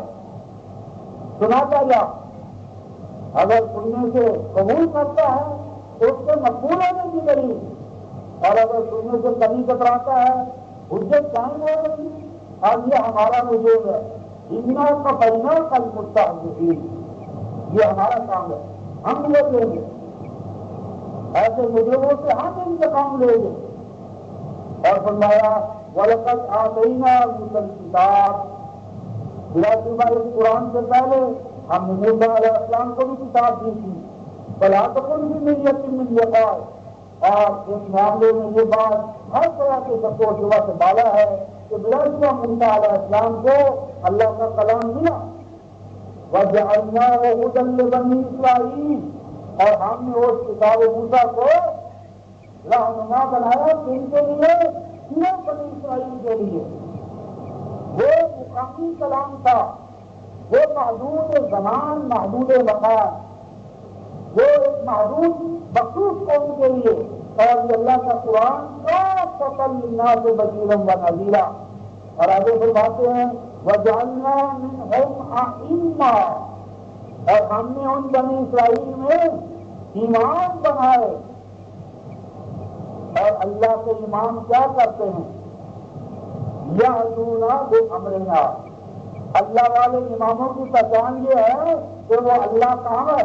سناتا جا، اگر سننے سے قبول کرتا ہے تو اس سے مقبول ہونے کی دلیل، اور اگر سننے سے کمی کتراتا ہے حجت قائم ہو رہی. اور یہ ہمارا وجود ہے، اتنا کا پڑھنا کل مستحقین، یہ ہمارا کام ہے، ہم لے لیں گے ایسے مجرموں سے، ہم انتقام لیں گے. اور فرمایا وَلَقَدْ آتَيْنَا مُوسَى الْكِتَابَ، اس قرآن سے پہلے ہم نے موسیٰ علیہ السلام کو بھی کتاب دی تھی. فَلَا تَكُنْ فِي مِرْيَةٍ مِّن لِقَائِهِ. اور اس معاملے میں یہ بات ہر طرح کے شک و شبہ سے بالا ہے کہ بلا شبہ موسیٰ علیہ السلام کو اللہ کا کلام ملا. وَجَعَلْنَاهُ هُدًى لِبَنِي إِسْرَائِيلَ، اور ہم نے اس کتاب موسیٰ کو رہنما بنایا کن کے لیے؟ صرف بنی اسرائیل کے لیے. وہ مقامی کلام تھا، وہ محدود زمان، محدود مکان، وہ ایک محدود مخصوص قوم کے لیے. اور یہ اللہ کا قرآن کافۃ للناس بشیرا ونذیرا. اور آگے فرماتے ہیں وجعلنا منہم ائمہ، اور ہم نے ان بنی اسرائیل میں امام بنائے. اور اللہ کے امام کیا کرتے ہیں؟ یہدون بامرنا. اللہ والے اماموں کی پہچان یہ ہے کہ وہ اللہ کا امر،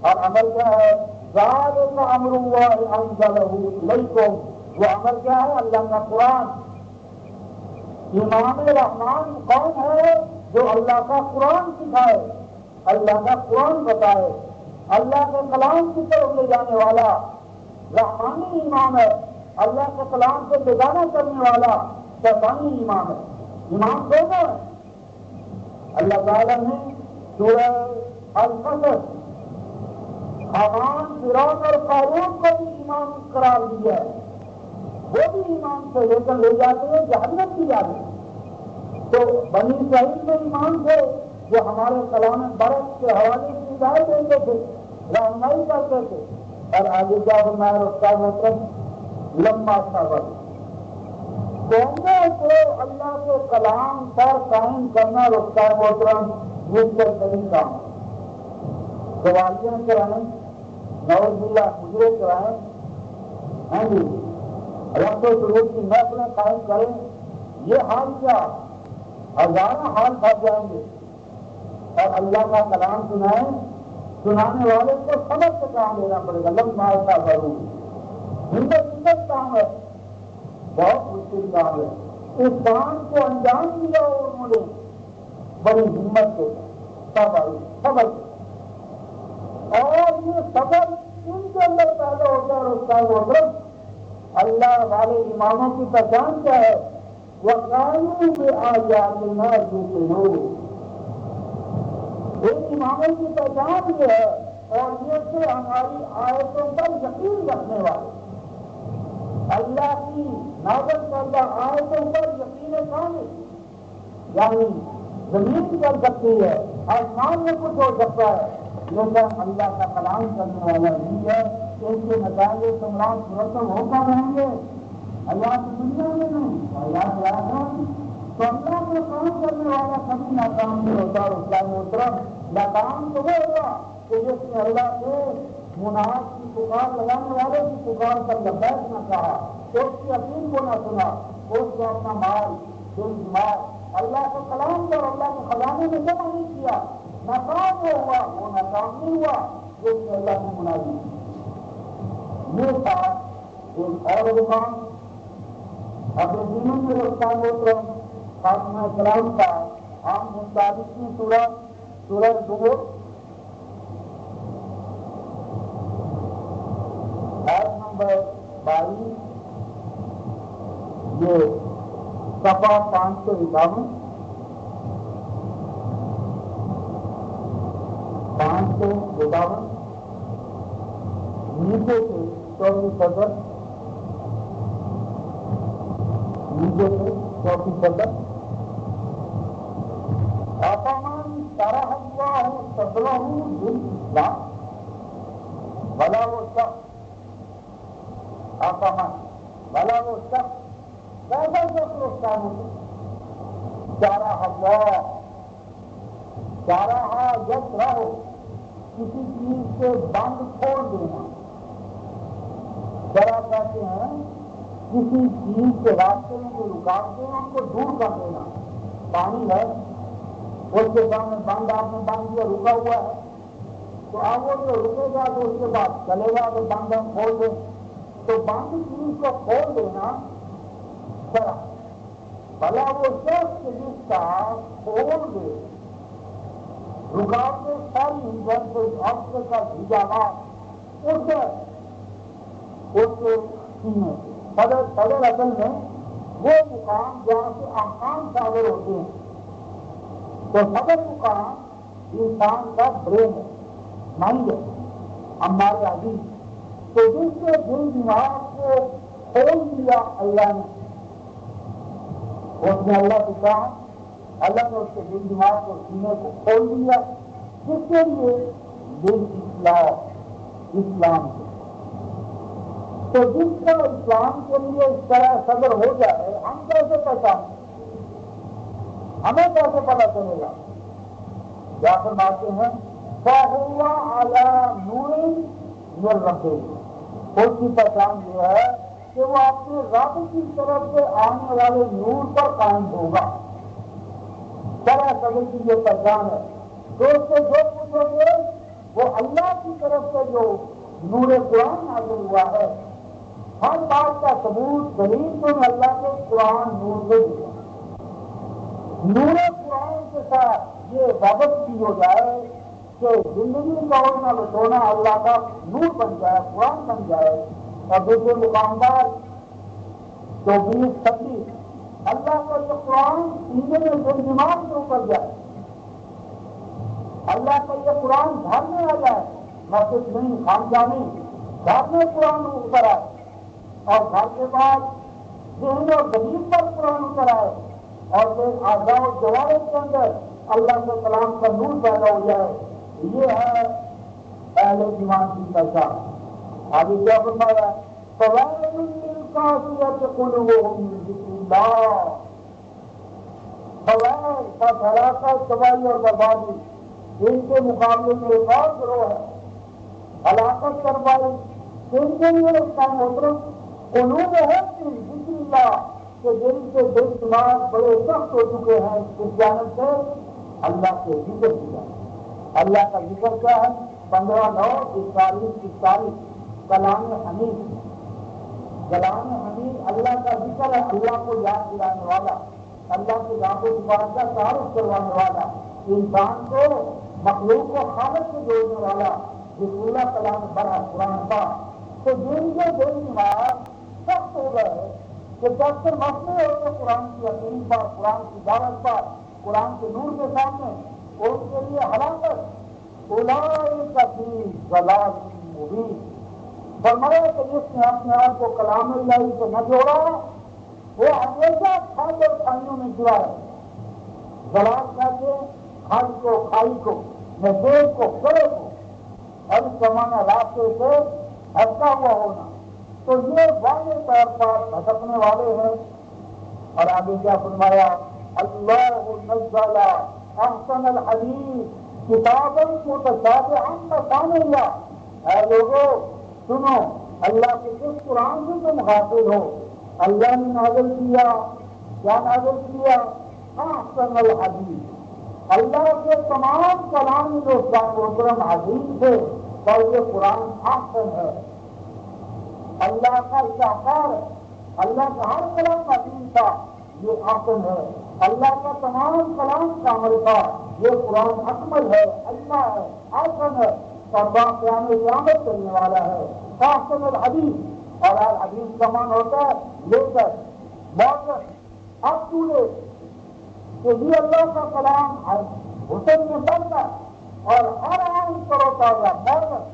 اور امر کیا ہے؟ ذالک امر اللہ انزلہ الیکم. وہ امر کیا ہے؟ اللہ کا قرآن. امام رحمان کون ہے؟ جو اللہ کا قرآن سکھائے، اللہ کا قرآن بتائے، اللہ کے کلام کی طرف لے جانے والا رحمانی امام ہے. اللہ کے کلام سے بیگانہ کرنے والا شیطانی ایمان ہے. ایمان دونوں ہے. اللہ تعالیٰ نے سورہ القصص حامان فرعون اور قارون کو بھی ایمان قرار دیا ہے. وہ بھی ایمان سے لے کر لے جاتے ہیں جہنم کی جاتے ہیں. تو بنی اسرائیل میں ایمان تھے جو ہمارے کلام برق کے حوالے کی ہدایت دیتے تھے, رہنمائی کرتے تھے. اور آگے کیا فرمایا رفتہ مطلب لمبا صبر. قوموں کو اللہ کے کلام پر قائم کرنا رفتہ محترم مشکل ترین کام ہے. قوالیاں کرائیں, نعوذ باللہ مجرے کرائیں, ہاں جی رفت و سلوک کی محفلیں قائم کریں, یہ حال کیا ہزاروں حال پھنس جائیں گے. اور اللہ کا کلام سنائیں, سنانے والے کو سمجھ سے کام لینا پڑے گا. لمبا ایسا ضرور ہمت کام ہے, بہت مشکل کام ہے. اس کام کو انجام دیا انہوں نے بڑی ہمت سے, صبر. اور یہ صبر ان کے اندر پیدا ہوتا ہے. اس کا محترم اللہ والے اماموں کی پہچان کیا ہے؟ وَقَالُوا بِآيَاتِنَا يُوقِنُونَ. ایک اماموں کی پہچان یہ ہے, اور یہ کہ ہماری آیتوں پر یقین رکھنے والے. اللہ کی نازل کردہ آیتوں پر یقین کامل, یعنی زمین چل سکتی ہے, آسمان میں کچھ ہو سکتا ہے, لیکن اللہ کا کلام کرنے والا نہیں ہے. اس کے نتائج سمراٹ مرتب ہوتا رہیں گے. اللہ کی دنیا میں نہیں, اللہ کے آخرت میں. تو اللہ کو کام کرنے والا کبھی ناکام نہیں ہوتا. اور اس کا محترم ناکام تو وہ ہوگا کہ جس نے اللہ کے مناف کی پکار لگانے والے کی پکار پر لبیک نہ کہا, اس کی اپیل کو نہ سنا, اس کو اپنا مال دل دماغ اللہ کے کلام پر اللہ کے خزانے میں جمع نہیں کیا. ناکام وہ ہوا, وہ ناکام نہیں ہوا جس نے اللہ کی منادی. یہ تھا ایک اور مقام اپنے دینوں میں رکھتا محترم خاتمہ کلام کا عام 39ویں سورہ زمر آیت نمبر 22, یہ صفحہ 551 نیچے سے 24 صدر, نیچے سے 24 صدر. آسمان شرح اللہ صدرہ للاسلام, بھلا وہ شخص, آسمان بھلا وہ شخص کیسا شخص رکھتا ہے. شرح اللہ, شرح یشرح, کسی چیز سے بند کھول دینا. شرح کہتے ہیں کسی چیز کے راستے میں جو رکاوٹیں ہیں ان کو دور کر دینا. پانی ہے, اس کے سامنے بند آپ نے باندھ دیا, رکا ہوا ہے, تو اب وہ جو رکے گا تو اس کے بعد چلے گا, تو بند ہم کھول دیں. تو بند چیز کو کھول دینا شرح. بھلا وہ شخص جس کا کھول دے رکاوٹیں ساری ہفتے کا حجامات اس کے سینے صدر اصل میں وہ مقام جہاں سے احکام صادر ہوتے ہیں. تو صدر مقام انسان کا برین ہے, مائنڈ ہے, ہمارے عزیز. تو جس کے دل دماغ کو کھول دیا اللہ نے, اس نے اللہ سے کہا, اللہ نے اس کے دل دماغ کو سینے کو کھول دیا. جس کے لیے دل اسلام سے. تو جس کا اسلام کے لیے اس طرح صدر ہو جائے, ہم کیسے پہچانیں, ہمیں کیسے پتا چلے گا؟ کیا فرماتے ہیں فَهُوَ عَلَى نُورٍ مِّن رَبِّهِ. اس کی پہچان یہ ہے کہ وہ اپنے رب کی طرف سے آنے والے نور پر قائم ہوگا. طرح صدر کی یہ پہچان ہے. تو اس سے جو پوچھو گے وہ اللہ کی طرف سے جو نور قرآن نازل ہوا ہے, ہر بات کا ثبوت دلیل تمہیں اللہ کے قرآن نور سے دیا. نور قرآن کے ساتھ یہ وابستگی ہو جائے کہ زندگی کا اڑنا بٹونا اللہ کا نور بن جائے, قرآن بن جائے. اور دوسرے مقام پر 24-26 اللہ کا یہ قرآن سینے میں دل دماغ کے اوپر جائے، اللہ کا یہ قرآن گھر میں آ جائے، مسجد نہیں، خانقاہ نہیں، گھر میں قرآن اوپر آئے، اور گھر کے بعد ذہن و ضمیر پر قرآن اتر آئے، اور پھر اعضاء و جوارح کے اندر اللہ کے کلام کا نور پیدا ہو جائے۔ یہ ہے اہل ایمان کی پہچان۔ آگے کیا فرمایا؟ فوائد للقاسیۃ قلوبہم من ذکر اللہ، فوائد کا ہلاکت، تباہی اور بربادی، ان کے مقابلے میں ایک اور گروہ ہے ہلاکت کروائی، ان کے لیے اس کا محترم قلوبہم من ذکر اللہ، کہ جن کے دل دماغ بڑے سخت ہو چکے ہیں اس جانب سے اللہ کے ذکر کیا۔ اللہ کا ذکر کیا ہے؟ 15/9 کلام حمید، کلام حمید اللہ کا ذکر ہے، اللہ کو یاد دلانے والا، اللہ کے ذات و صفات کا تعارف کروانے والا، انسان کو مخلوق کو خالق سے جوڑنے والا، جس اللہ کلام بڑا قرآن کا۔ تو جن کے دل دماغ سخت ہو گئے کہ جب سے مسئلے ہوتے قرآن کی یقین پر، قرآن کی دعوت پر، قرآن کے نور کے سامنے، ان کے لیے ہلاکت، اولئک فی ضلال مبین۔ فرمایا کہ جس نے اپنے آپ کو کلام الہی سے نہ جوڑا وہ ہمیشہ کھائی اور کھائیوں میں گرا ہے۔ ضلال کہتے کھائی کو، کھائی کو، نشیب کو، گڑے کو، اور اس زمانہ راستے سے ہٹا ہوا ہونا۔ تو یہ واضح طور پر بھٹکنے والے ہیں۔ اور آگے کیا فرمایا؟ اللہ نزل احسن الحدیث کتابا متشابہا مثانیہ۔ اے لوگوں سنو، اللہ کے کس قرآن سے تم حاصل ہو؟ اللہ نے نازل کیا، کیا نازل کیا؟ احسن الحدیث، اللہ کے تمام کلام جو محترم حدیث تھے، اور یہ قرآن احسن ہے، اللہ کا شاہکار ہے، اللہ کا ہر کلام عظیم تھا، یہ احسن ہے، اللہ کا تمام کلام کامل تھا، یہ قرآن اکمل ہے، اللہ ہے، احسن ہے، اور قیام قیامت کرنے والا ہے۔ احسن الحدیث، اور الحدیث کا معنی ہوتا ہے لے کر، موقف، اب تو لے کہ یہ اللہ کا کلام ہے، حسن میں بڑھ کر، اور آرام کرو تازہ، موقف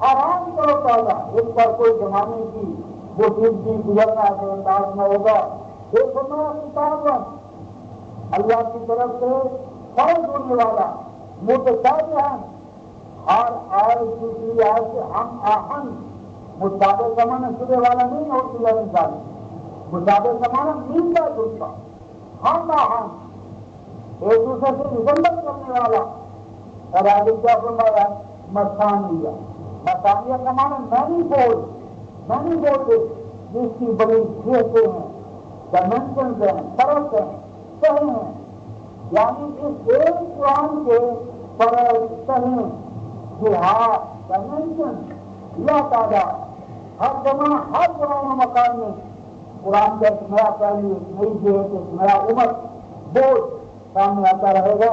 آرام کرو تازہ، اس پر کوئی زمانے کی وہ چیز کی گزرنا کے انداز میں ہوگا۔ ایک ہونا کتاب اللہ کی طرف سے فوج ہونے والا، متشابہ، ہر آئے دوسری آئے سے ہم آہنگ، متشابہ زمانہ شدے والا نہیں ہوتی ہے انسان، متشابہ زمانہ ملتا جلتا، ہم آہنگ، ایک دوسرے سے ریزمبل کرنے والا۔ اور آگے کیا فرمایا؟ مثانیہ، مثانیہ کا معنی مینی فولڈ، جس کی بڑی جیسے ہیں، ڈائمینشنز ہیں، طرف ہیں، سہیں ہیں، یعنی اس ایک قرآن کے فرض، سہیں، جہاد، ڈائمینشن، اللہ تعالیٰ ہر زمان و مکان میں قرآن کا ایک نیا پہلو، ایک نئی جہت، ایک نیا عمر بوجھ سامنے آتا رہے گا۔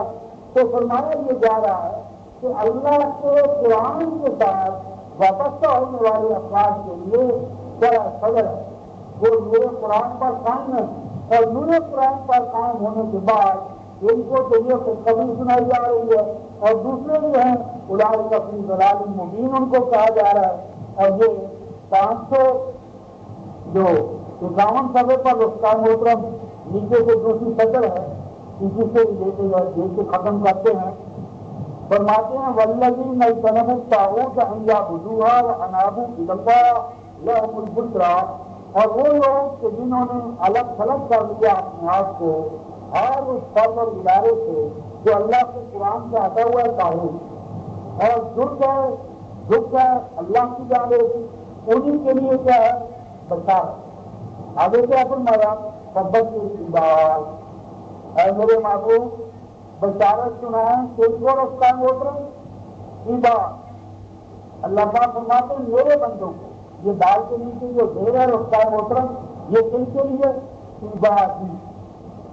تو فرمایا یہ جا رہا ہے کہ اللہ کے قرآن کے ساتھ وابستہ ہونے والے افراد کے لیے بڑا صبر ہے، وہ نور قرآن پر قائم ہے، اور نور قرآن پر قائم ہونے کے بعد ان کو تو یہ خوشخبری سنائی جا رہی ہے، اور دوسرے بھی ہیں اولئک فی ضلال مبین، ان کو کہا جا رہا ہے۔ اور یہ 551 صفحے پر اس کا محترم نیچے سے دوسری سطر ہے، اسی سے دیکھ کے ختم کرتے ہیں۔ فرماتے ہیں والذین اجتنبوا الطاغوت ان یعبدوها وانابوا الی اللہ لهم البشریٰ، اور وہ لوگ کہ جنہوں نے الگ تھلگ کر لیا اپنے آپ کو اور اس فرد اور ادارے سے جو اللہ کے قرآن سے ہٹا ہوا ہے طاغوت، اور جھک گئے اللہ کی جانب، انہی کے لیے کیا ہے؟ بشارت۔ آگے کیا فرمایا؟ فبشر عباد، اے میرے محبوب بشارت سنائیں کس کو رکھتا ہے محترم؟ عباد، اللہ پاک فرماتے ہیں میرے بندوں کو، یہ دال کے نیچے جو ڈھیر ہے رکھتا ہے محترم، یہ کن کے لیے؟ عبادی،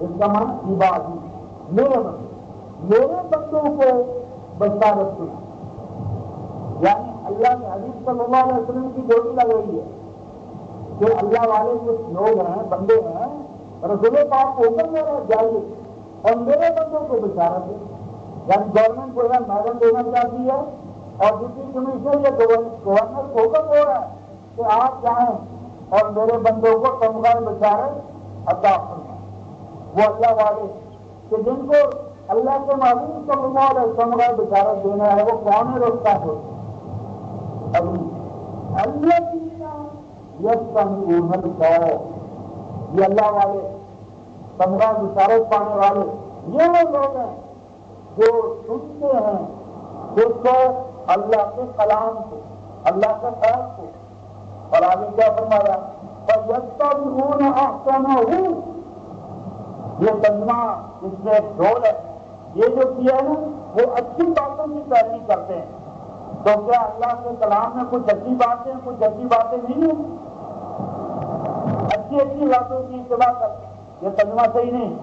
اس کا معنی عبادی، میرے بندوں کو بشارت سنا، یعنی اللہ کے حبیب صلی اللہ علیہ وسلم کی ڈیوٹی لگ رہی ہے کہ اللہ والے کچھ لوگ ہیں، بندے ہیں رسول پاک کو حکم دے رہا ہے جائیے اور میرے بندوں کو بشارت دے. یعنی گورنمنٹ کو یہ میڈم دینا چاہتی ہے اور ڈپٹی کمشنر یا گورنر کو حکم ہو رہا ہے کہ آپ جائیں اور میرے بندوں کو تمغہ بشارت عطا فرمائیں. وہ اللہ والے کہ جن کو اللہ کے معلوم تمغہ اور تمغہ بشارت دینا ہے وہ کون ہے رستہ ہوتے ابھی اللہ کی یہ اللہ والے تمغہ بشارت پانے والے یہ وہ لوگ ہیں جو سنتے ہیں جس کو اللہ کے کلام کو اللہ کے خیال کو. اور آگے کیا فرمایا فَيَتَّبِعُونَ أَحْسَنَهُ. یہ ترجمہ اس میں ڈھول ہے. یہ جو کیا ہے نا وہ اچھی باتوں کی پیروی کرتے ہیں. تو کیا اللہ کے کلام میں کچھ اچھی باتیں کچھ اچھی باتیں نہیں ہیں؟ اچھی باتوں کی اتباع کرتے ہیں. یہ ترجمہ صحیح نہیں.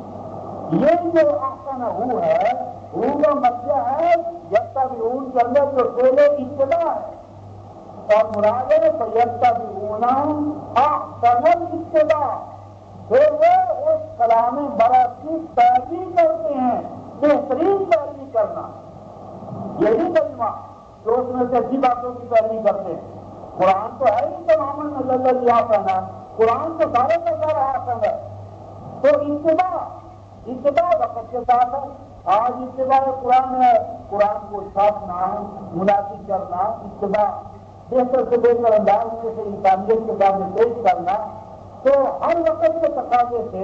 یہ جو احسنہ ہے وہ کا مطلب ہے یتبعون کے اندر جو پہلے اتباع ہے اور مراد ہے فیتبعون احسن الاتباع. پھر وہ اس کلام برا کی پیروی کرتے ہیں. بہترین پیروی کرنا یہی ترجمہ جو اس میں سے اچھی باتوں کی پیروی کرتے ہیں. قرآن تو ہے ہی تمام نزل آسان. قرآن تو سارے کا سارا آسان ہے. تو اتباع وقت کے ساتھ ہے. آج اتباع قرآن ہے. قرآن کو چھاپنا مناسب کرنا اتباع بہتر سے بہتر انداز میں سے انسانیت کے سامنے پیش کرنا. تو ہر وقت کے تقاضے سے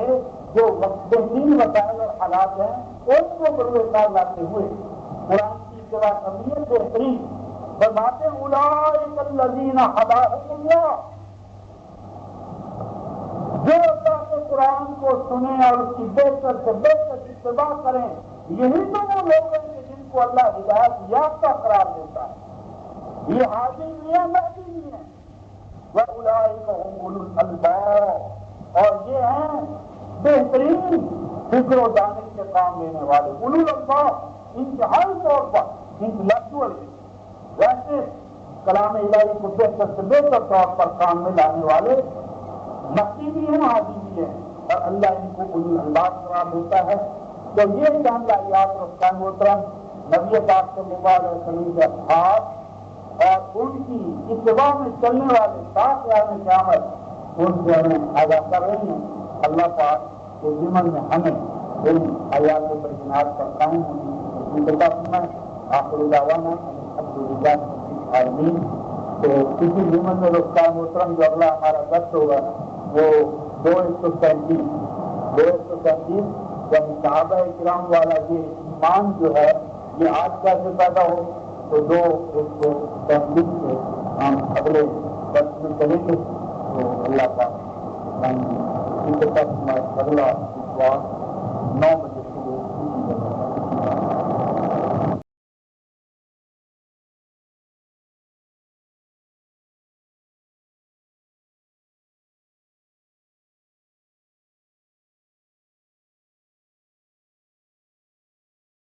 جو بہترین وسائل اور حالات ہیں ان کو بروکار لاتے ہوئے قرآن کی اتباع کرنی ہے بہترین. فرماتے اولئک الذین ھداھم اللہ. جو اللہ کے قرآن کو سنیں اور اس کی بہتر سے بہتر اتباع کریں یہی تو وہ لوگ ہیں کہ جن کو اللہ ہدایت یافتہ قرار دیتا ہے. یہ حاضر بھی ہیں مہدی بھی ہیں. وَأُولَٰئِكَ هُمْ أُولُو الْأَلْبَابِ. اور یہ ہیں بہترین فکر و دانش کے کام لینے والے. اولو الالباب انتہائی طور پر انٹلیکچوئل ویسے کلام الہی کو بہتر سے بہتر طور پر کام میں لانے والے مفتی بھی ہیں حاضی بھی ہیں اور اللہ ان کو اولو الالباب قرار دیتا ہے. تو یہ چند آیات رفتان محترم نبی پاک صلی اللہ علیہ وسلم کے اصحاب اور ان کی اتباع میں چلنے والے ساتھ یار قیامت ان سے ہمیں آگاہ کر رہی ہیں. اللہ پاک کے ضمن میں ہمیں ان آیات پر جناب پر قائم ہونے کی فرمائے. آخر دعوانا الحمدللہ رب العالمین. تو کسی ضمن میں رفتان محترم جو اگلا ہمارا درس ہوگا وہ 237 یعنی صحابہ کرام والا یہ ایمان جو ہے یہ آج کیسے پیدا ہو تو 237 سے ہم اگلے درس میں کریں گے. تو اللہ کا اگلا 9 بجے